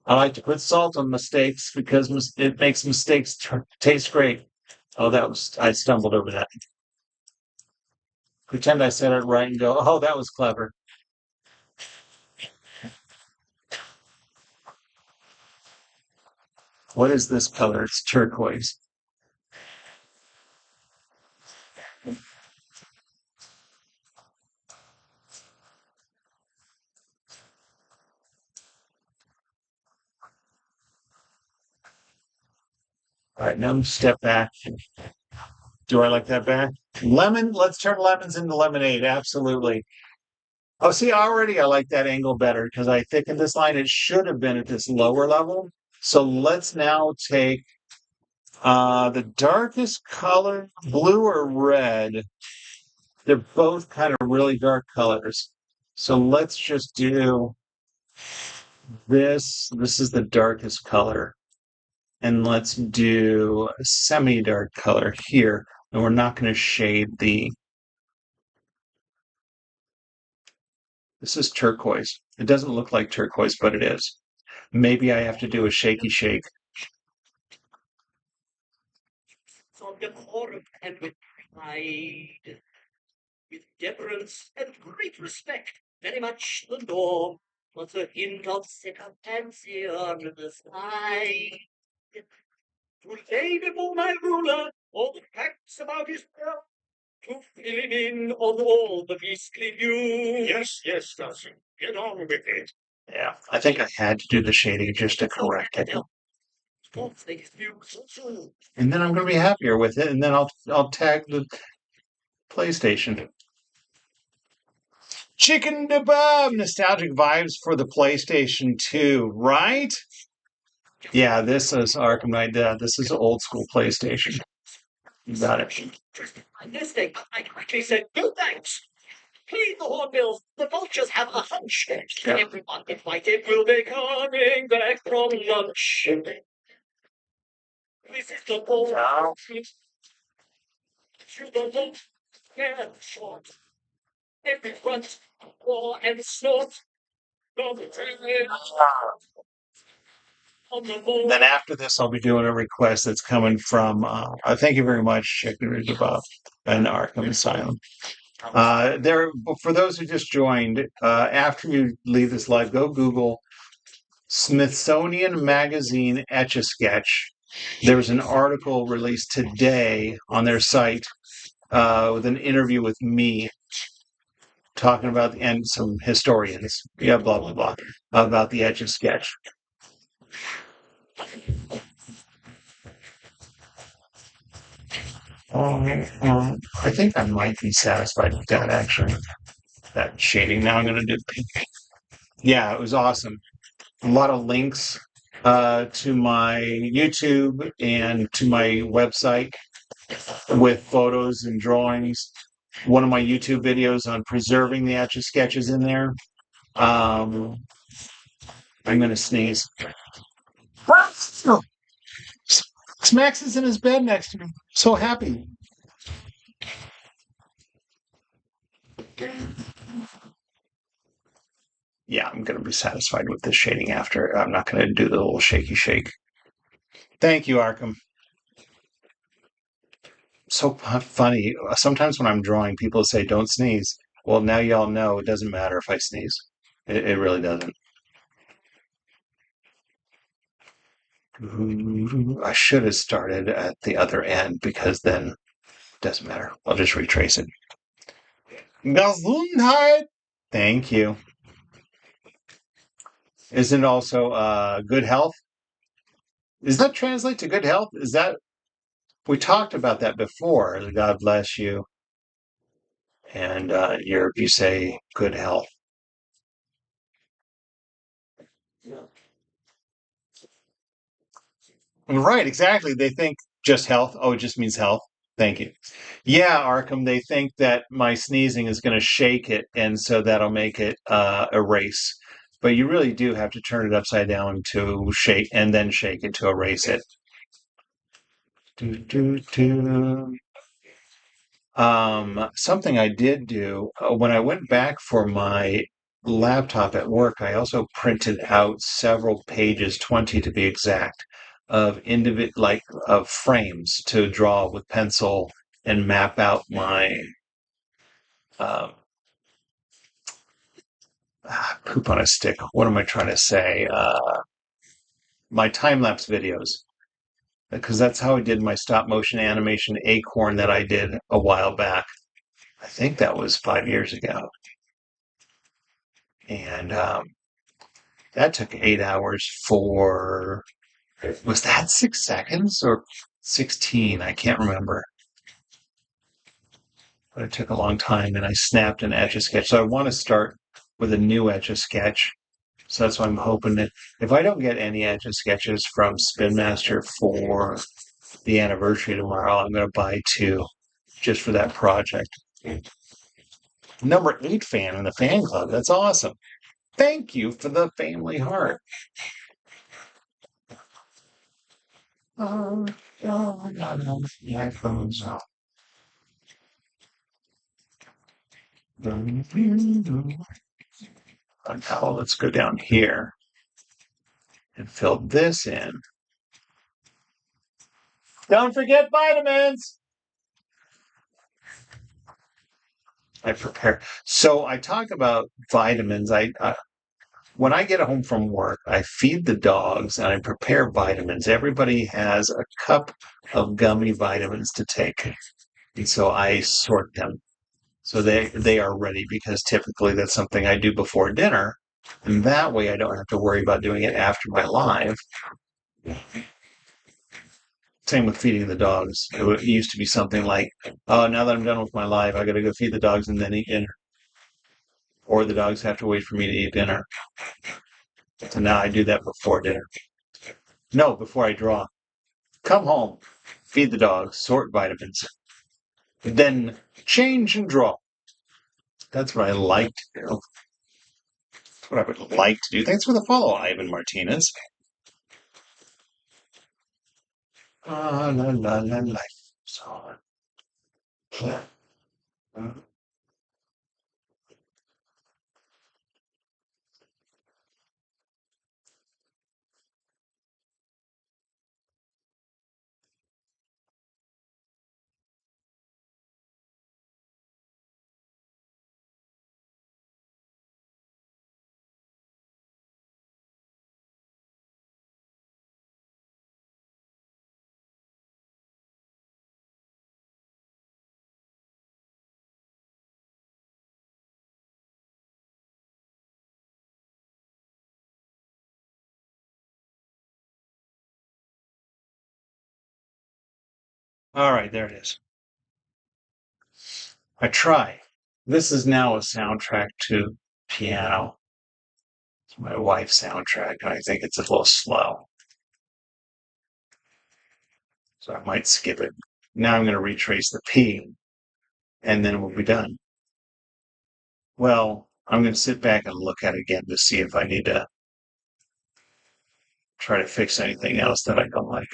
I like to put salt on mistakes because it makes mistakes taste great. Oh, I stumbled over that. Pretend I said it right and go, oh, that was clever. What is this color? It's turquoise. All right, now step back. Do I like that back? Lemon, let's turn lemons into lemonade. Absolutely. Oh, see, already I like that angle better because I thickened this line. It should have been at this lower level. So let's now take the darkest color, blue or red. They're both kind of really dark colors. So let's just do this. This is the darkest color. And let's do a semi-dark color here. And we're not going to shade the... This is turquoise. It doesn't look like turquoise, but it is. Maybe I have to do a shaky shake. On decorum and with pride, with deference and great respect, very much the norm, but a hint of second fancy under the side. To lay before my ruler all the facts about his birth, to fill him in on all the beastly news. Yes, Darcy. Get on with it. Yeah, I think I had to do the shading just to correct it. And then I'm going to be happier with it, and then I'll tag the PlayStation. Chikn Nuggit, nostalgic vibes for the PlayStation 2, right? Yeah, this is Arkham Knight. This is old school PlayStation. You got it. On this day, I quickly said, no thanks. Please the hornbills, the vultures have a hunch. Everyone invited will be coming back from lunch. This is the ball. Through the long and short. Every front, war and snort. Then after this, I'll be doing a request that's coming from, thank you very much, Chikn Nuggit and Arkham Asylum. For those who just joined, after you leave this live, go Google Smithsonian Magazine Etch A Sketch. There was an article released today on their site with an interview with me talking about, and some historians, blah, blah, blah, about the Etch A Sketch. I think I might be satisfied with that, actually. That shading. Now I'm going to do pink. Yeah, it was awesome. A lot of links to my YouTube and to my website with photos and drawings. One of my YouTube videos on preserving the Etch A Sketches in there. I'm going to sneeze. Max is in his bed next to me. So happy. Yeah, I'm going to be satisfied with this shading after. I'm not going to do the little shaky shake. Thank you, Arkham. So funny. Sometimes when I'm drawing, people say, don't sneeze. Well, now y'all know it doesn't matter if I sneeze. It really doesn't. I should have started at the other end because then it doesn't matter. I'll just retrace it. Gesundheit! Thank you. Isn't it also good health? Does that translate to good health? Is that... We talked about that before. God bless you. And Europe, you say good health. Right, exactly. They think just health. Oh, it just means health. Thank you. Yeah, Arkham, they think that my sneezing is going to shake it, and so that'll make it erase. But you really do have to turn it upside down to shake, and then shake it to erase it. Do, do, do. Something I did do when I went back for my laptop at work, I also printed out several pages, 20 to be exact, of of frames to draw with pencil and map out my uh, poop on a stick. What am I trying to say? My time lapse videos. Because that's how I did my stop motion animation Acorn that I did a while back. I think that was 5 years ago. And that took 8 hours for... Was that 6 seconds? Or 16. I can't remember. But it took a long time, and I snapped an Etch A Sketch. So I want to start with a new Etch A Sketch. So that's why I'm hoping that if I don't get any Etch A Sketches from Spin Master for the anniversary tomorrow, I'm going to buy 2 just for that project. Number 8 fan in the fan club. That's awesome. Thank you for the family heart. Now let's go down here and fill this in. Don't forget vitamins. I prepare. So I talk about vitamins. When I get home from work, I feed the dogs and I prepare vitamins. Everybody has a cup of gummy vitamins to take. And so I sort them. So they are ready because typically that's something I do before dinner. And that way I don't have to worry about doing it after my live. Same with feeding the dogs. It used to be something like, oh, now that I'm done with my live, I got to go feed the dogs and then eat dinner. Or the dogs have to wait for me to eat dinner. So now I do that before dinner. No, before I draw. Come home, feed the dogs, sort vitamins, then change and draw. That's what I like to do. That's what I would like to do. Thanks for the follow, Ivan Martinez. La la la life. So, all right, there it is. I try. This is now a soundtrack to piano. It's my wife's soundtrack, and I think it's a little slow. So I might skip it. Now I'm going to retrace the P, and then we'll be done. Well, I'm going to sit back and look at it again to see if I need to try to fix anything else that I don't like.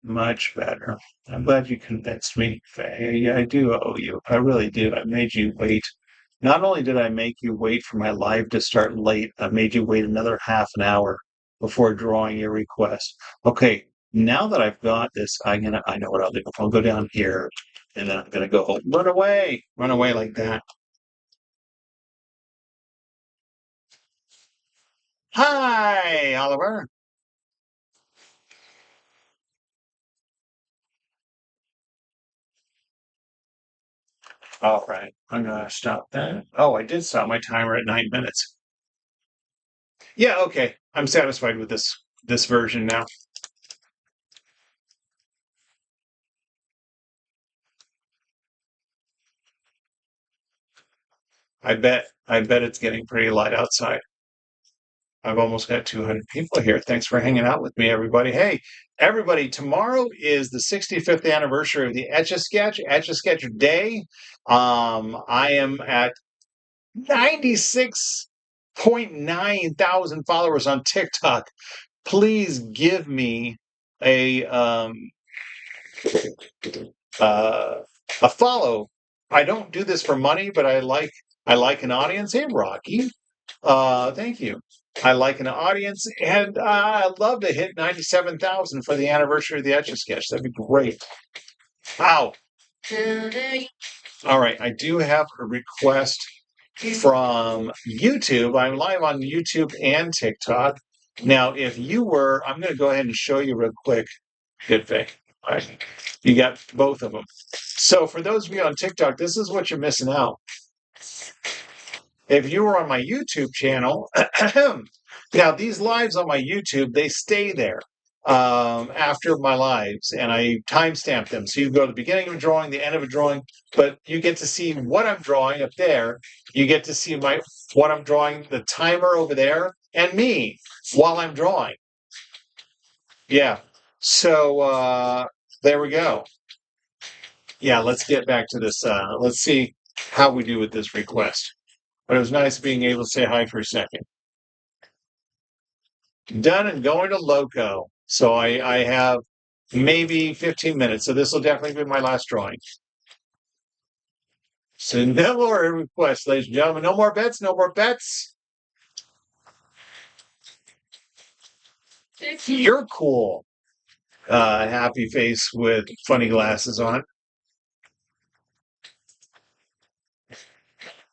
Much better. I'm glad you convinced me, Faye. Yeah, I do owe you. I really do. I made you wait. Not only did I make you wait for my live to start late, I made you wait another half an hour before drawing your request. Okay, now that I've got this, I know what I'll do. I'll go down here and then I'm gonna go run away like that. Hi, Oliver. All right, I'm gonna stop that. Oh, I did stop my timer at 9 minutes. Yeah, okay. I'm satisfied with this version now. I bet it's getting pretty light outside. I've almost got 200 people here. Thanks for hanging out with me, everybody. Hey, everybody, tomorrow is the 65th anniversary of the Etch A Sketch, Etch A Sketch Day. I am at 96.9 thousand followers on TikTok. Please give me a uh, a follow. I don't do this for money, but I like an audience. Hey, Rocky, thank you. I like an audience, and I'd love to hit 97,000 for the anniversary of the Etch A Sketch. That'd be great. Wow. All right, I do have a request from YouTube. I'm live on YouTube and TikTok. Now, if you were, I'm going to go ahead and show you real quick. Good thing. All right. You got both of them. So for those of you on TikTok, this is what you're missing out. If you were on my YouTube channel, now these lives on my YouTube, they stay there after my lives, and I timestamp them. So you go to the beginning of a drawing, the end of a drawing, but you get to see what I'm drawing up there. You get to see what I'm drawing, the timer over there, and me while I'm drawing. Yeah. So there we go. Yeah, let's get back to this. Let's see how we do with this request. But it was nice being able to say hi for a second. Done and going to Loco. So I have maybe 15 minutes. So this will definitely be my last drawing. So no more requests, ladies and gentlemen. No more bets. No more bets. You're cool. Happy face with funny glasses on.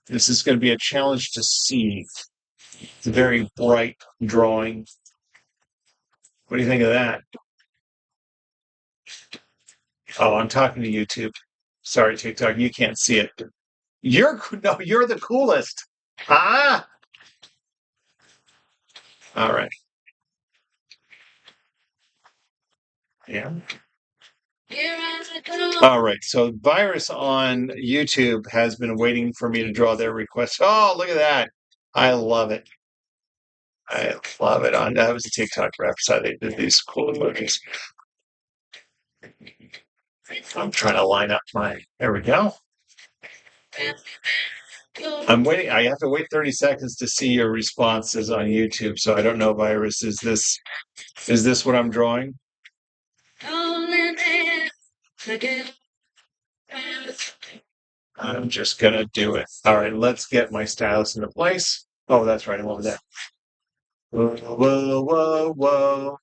This is going to be a challenge to see. It's a very bright drawing. What do you think of that? Oh, I'm talking to YouTube. Sorry, TikTok, you can't see it. You're the coolest. Ah, all right. Yeah. All right. So Virus on YouTube has been waiting for me to draw their request. Oh, look at that. I love it. I love it. That was a TikTok reference. They did these cool emojis. I'm trying to line up there we go. I'm waiting. I have to wait 30 seconds to see your responses on YouTube. So I don't know, Virus. Is this what I'm drawing? I'm just gonna do it. All right, let's get my stylus into place. Oh, that's right. I'm over there. Whoa, whoa, whoa, whoa.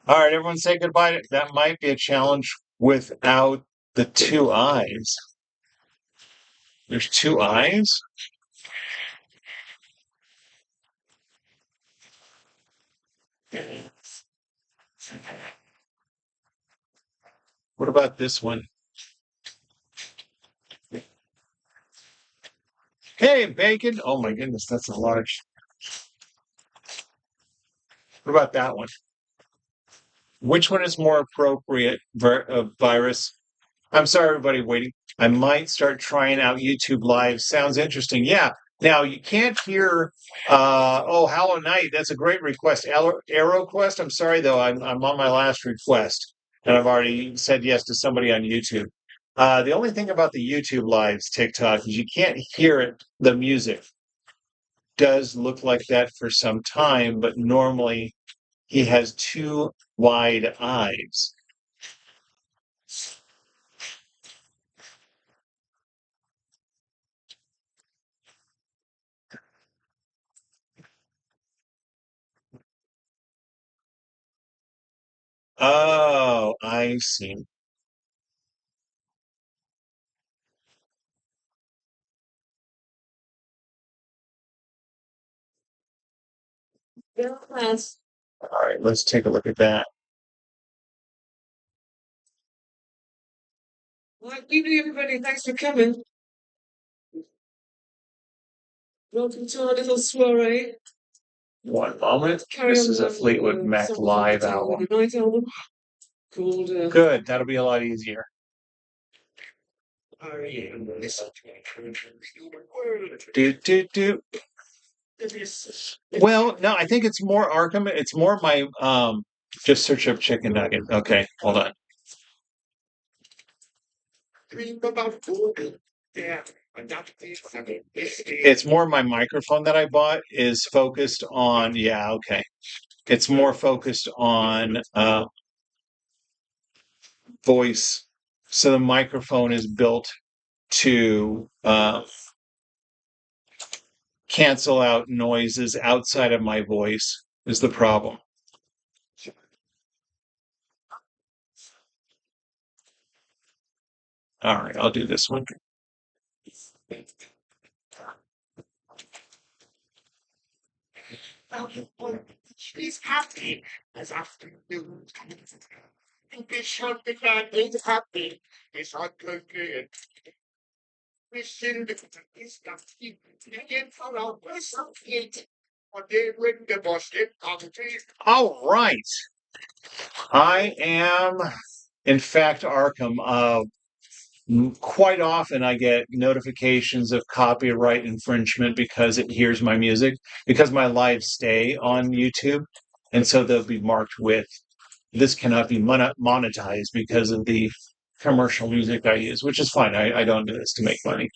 All right, everyone say goodbye. That might be a challenge without the two eyes. There's two eyes? What about this one? Hey, bacon. Oh my goodness, that's a large. What about that one? Which one is more appropriate, Virus? I'm sorry, everybody waiting. I might start trying out YouTube Live. Sounds interesting. Yeah. Now you can't hear. Hollow Knight. That's a great request. Arrow Quest. I'm sorry though. I'm on my last request, and I've already said yes to somebody on YouTube. The only thing about the YouTube Lives TikTok is you can't hear it. The music does look like that for some time, but normally he has two wide eyes. Oh, I see. All right, let's take a look at that. Well, good evening, everybody. Thanks for coming. Welcome to our little soiree. One moment. Carry This on is a Fleetwood Mac live album. a night album called Good. That'll be a lot easier. Are You Listen to Me? Do do do. Well, no, I think it's more Arkham. It's more my just search up Chicken Nugget. Okay, hold on. Yeah. It's more my microphone that I bought is focused on. Yeah, okay. It's more focused on voice. So the microphone is built to cancel out noises outside of my voice is the problem. All right, I'll do this one. She's happy as afternoon. Be sure the man is happy. It's not good. Wishing the is not keep again for our personal feet. Or they win the Boston country. All right. I am, in fact, Arkham. Quite often I get notifications of copyright infringement because it hears my music, because my lives stay on YouTube. And so they'll be marked with this cannot be monetized because of the commercial music I use, which is fine. I don't do this to make money.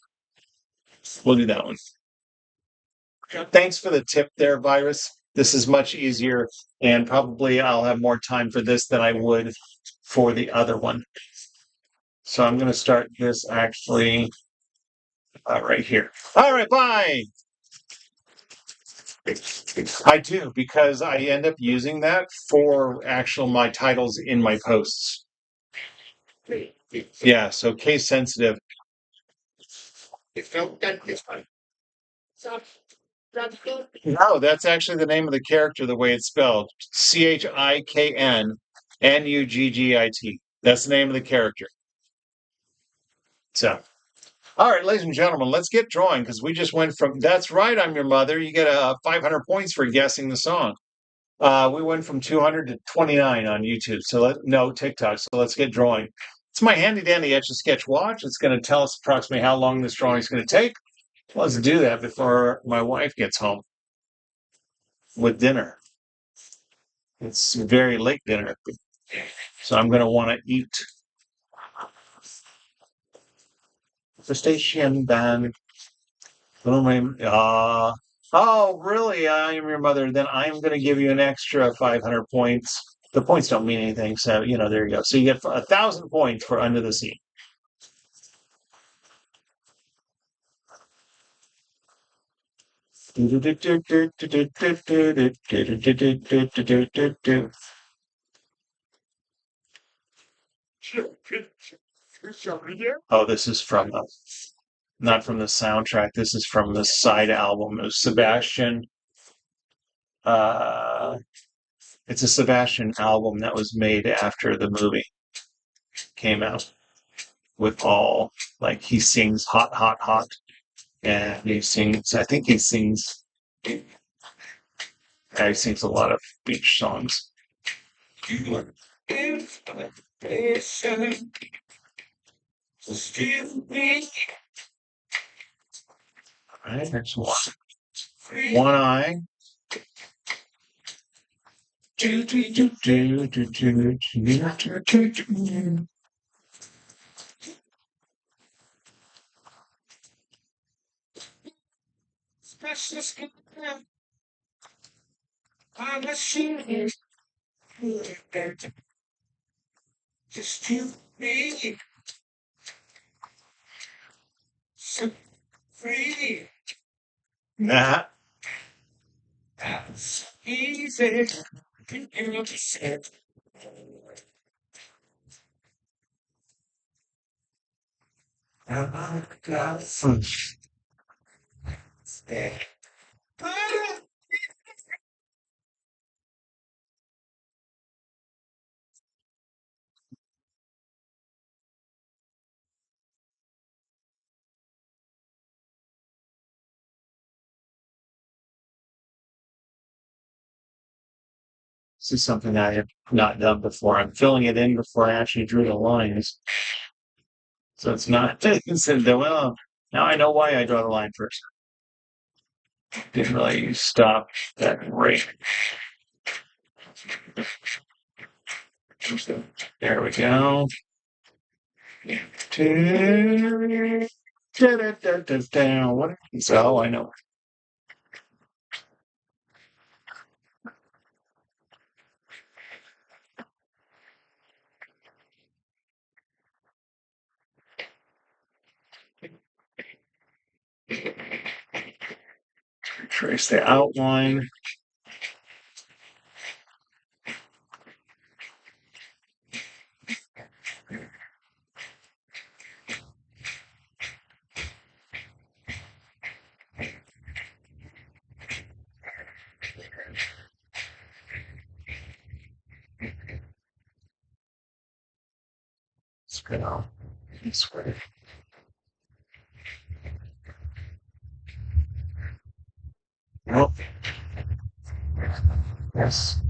We'll do that one. Thanks for the tip there, Virus. This is much easier, and probably I'll have more time for this than I would for the other one. So I'm going to start this actually right here. All right, bye. I do because I end up using that for actual my titles in my posts. Yeah, so case sensitive. It felt that this time. So that's good. No, that's actually the name of the character the way it's spelled. Chickn Nuggit. That's the name of the character. So, all right, ladies and gentlemen, let's get drawing because we just went from that's right, I'm your mother. You get 500 points for guessing the song. We went from 200 to 29 on YouTube. No TikTok. So let's get drawing. It's my handy dandy Etch A Sketch watch. It's going to tell us approximately how long this drawing is going to take. Let's do that before my wife gets home with dinner. It's very late dinner, so I'm going to want to eat. The station band. Oh, really? I am your mother. Then I'm going to give you an extra 500 points. The points don't mean anything, so there you go. So you get 1,000 points for Under the Sea. Oh, this is from not from the soundtrack. This is from the side album. It was Sebastian. Uh, it's a Sebastian album that was made after the movie came out with all like he sings hot, hot, hot. And he sings, I think he sings a lot of beach songs. All right, next one. One eye. Just to be so free. Nah. That's easy. Can you say This is something I have not done before. I'm filling it in before I actually drew the lines. So it's not, well, now I know why I draw the line first. Didn't really stop that rate. There we go. What? So I know. Trace the outline. go this way. Oh, yes.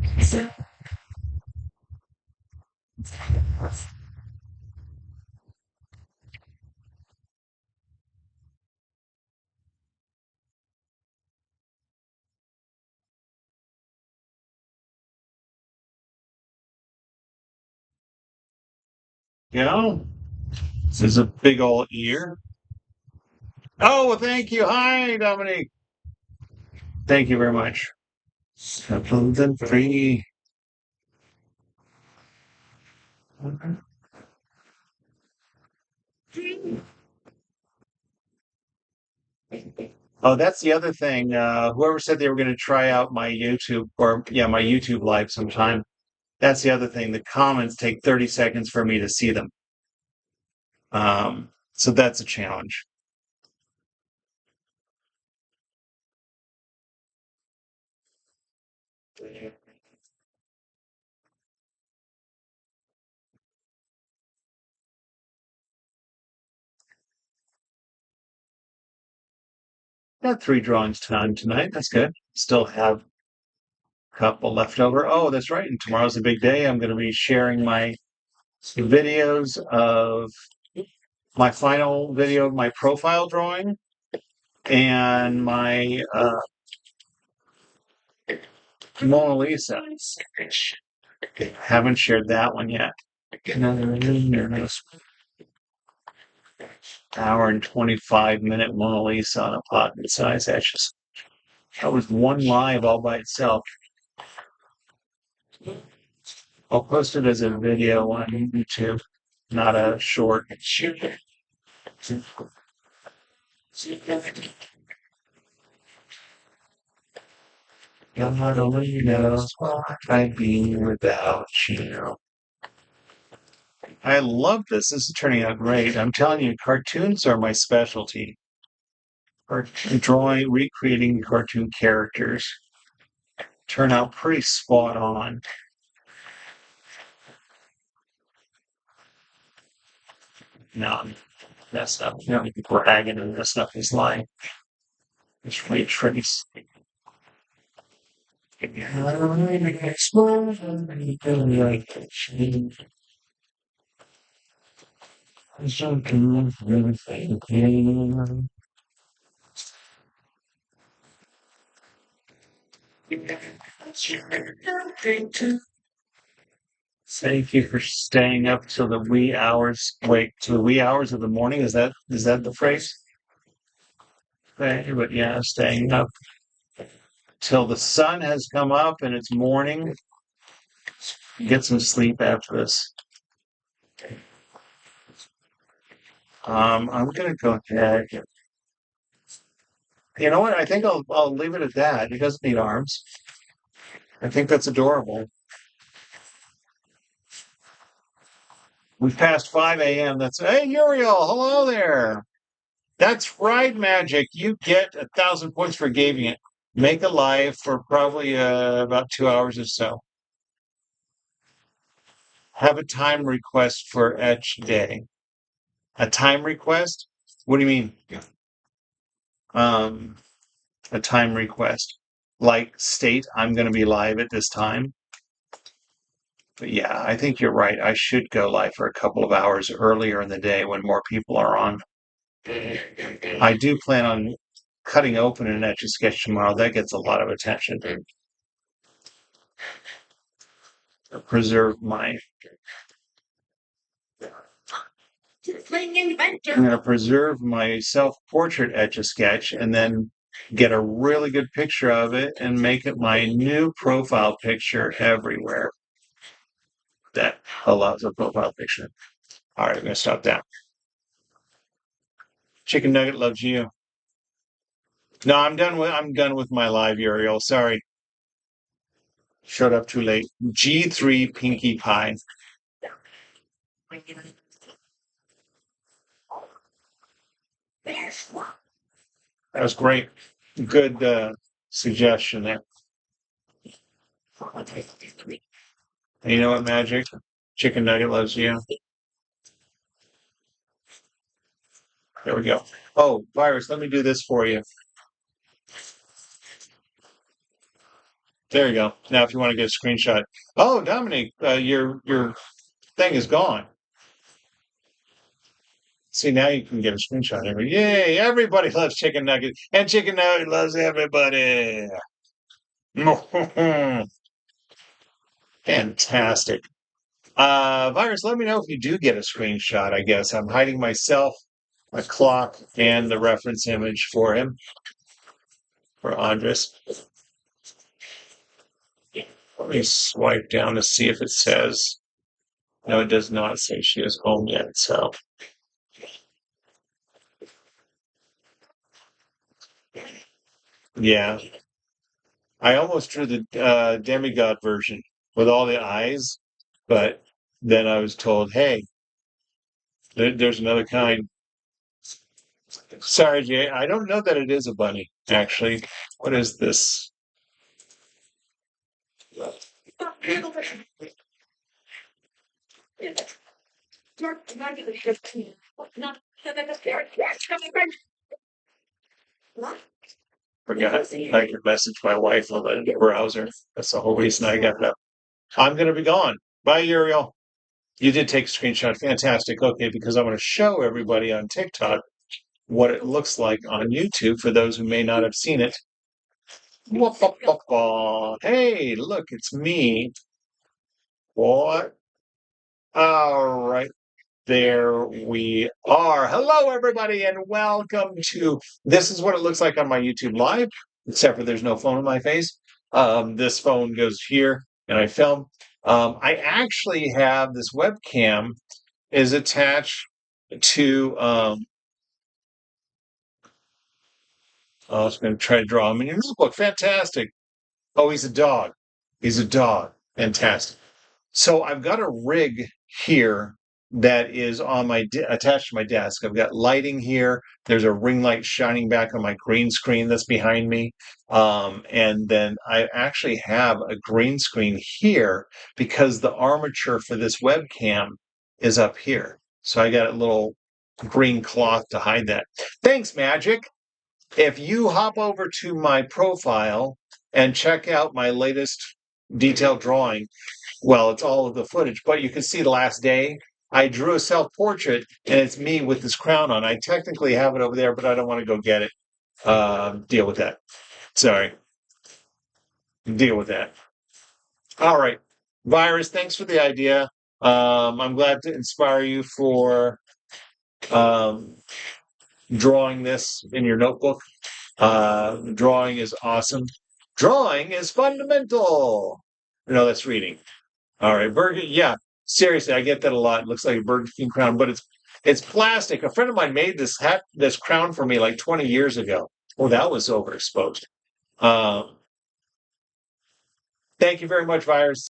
Yeah. This is a big old ear. Oh, well, thank you. Hi, Dominique. Thank you very much. Settled and free. Oh, that's the other thing. Whoever said they were going to try out my YouTube or yeah, my YouTube live sometime. That's the other thing. The comments take 30 seconds for me to see them. So that's a challenge. Got 3 drawings done tonight. That's good. Still have a couple left over. Oh, that's right. And tomorrow's a big day. I'm going to be sharing my videos of my final video of my profile drawing and my Mona Lisa. Haven't shared that one yet. Hour and 25-minute Mona Lisa on a pocket size etches. That was one live all by itself. I'll post it as a video on YouTube, not a short. God only knows what I'd be without you. I love this. This is turning out great. I'm telling you, cartoons are my specialty. Drawing, recreating cartoon characters turn out pretty spot on. No, that's not, bragging and this stuff is lying. It's really trace. Thank you for staying up till the wee hours. Wait, till the wee hours of the morning. Is that the phrase? Okay, but yeah, staying up till the sun has come up and it's morning. Get some sleep after this. I'm gonna go ahead. You know what? I think I'll leave it at that. He doesn't need arms. I think that's adorable. We've passed 5 a.m. That's hey Uriel, hello there. That's right, Magic. You get 1,000 points for gaming it. Make a live for probably about 2 hours or so. Have a time request for Etch Day. A time request? What do you mean? Um, a time request. Like state I'm going to be live at this time. But yeah, I think you're right. I should go live for a couple of hours earlier in the day when more people are on. I do plan on cutting open an Etch A Sketch tomorrow. That gets a lot of attention. Preserve my. I'm going to preserve my self-portrait Etch A Sketch and then get a really good picture of it and make it my new profile picture everywhere. That allows a profile picture. All right, I'm going to stop that. Chikn Nugget loves you. No, I'm done with my live, Uriel. Sorry. Showed up too late. G3 Pinkie Pie. That was great. Good suggestion there. And you know what, Magic? Chikn Nugget loves you. There we go. Oh, Virus, let me do this for you. There you go. Now, if you want to get a screenshot. Oh, Dominic, your thing is gone. See, now you can get a screenshot. Yay! Everybody loves Chicken Nugget, and Chicken Nugget loves everybody. Fantastic. Virus, let me know if you do get a screenshot. I guess I'm hiding myself, a clock, and the reference image for him, for Andres. Let me swipe down to see if it says. No, it does not say she is home yet. So, yeah, I almost drew the demigod version with all the eyes, but then I was told, hey, there's another kind. Sorry, Jay. I don't know that it is a bunny, actually. What is this? Forgot. I could message my wife on the browser. That's the whole reason I got that. I'm going to be gone. Bye, Uriel. You did take a screenshot. Fantastic. Okay, because I want to show everybody on TikTok what it looks like on YouTube for those who may not have seen it. Hey, look, it's me. What? All right. There we are. Hello, everybody, and welcome to This is what it looks like on my YouTube Live, except for there's no phone in my face. This phone goes here, and I film. I actually have this webcam is attached to. I was going to try to draw him in your notebook. Fantastic. Oh, he's a dog. He's a dog. Fantastic. So I've got a rig here that is on my attached to my desk. I've got lighting here. There's a ring light shining back on my green screen that's behind me. And then I actually have a green screen here because the armature for this webcam is up here. So I got a little green cloth to hide that. Thanks, Magic. If you hop over to my profile and check out my latest detailed drawing, well, it's all of the footage, but you can see the last day. I drew a self-portrait, and it's me with this crown on. I technically have it over there, but I don't want to go get it. Deal with that. Sorry. Deal with that. All right. Virus, thanks for the idea. I'm glad to inspire you for um, drawing this in your notebook. Drawing is awesome. Drawing is fundamental. No, that's reading. All right, Burger. Yeah, seriously, I get that a lot. It looks like a Burger King crown, but it's plastic. A friend of mine made this crown for me like 20 years ago. Oh, that was overexposed. Um, thank you very much, Virus.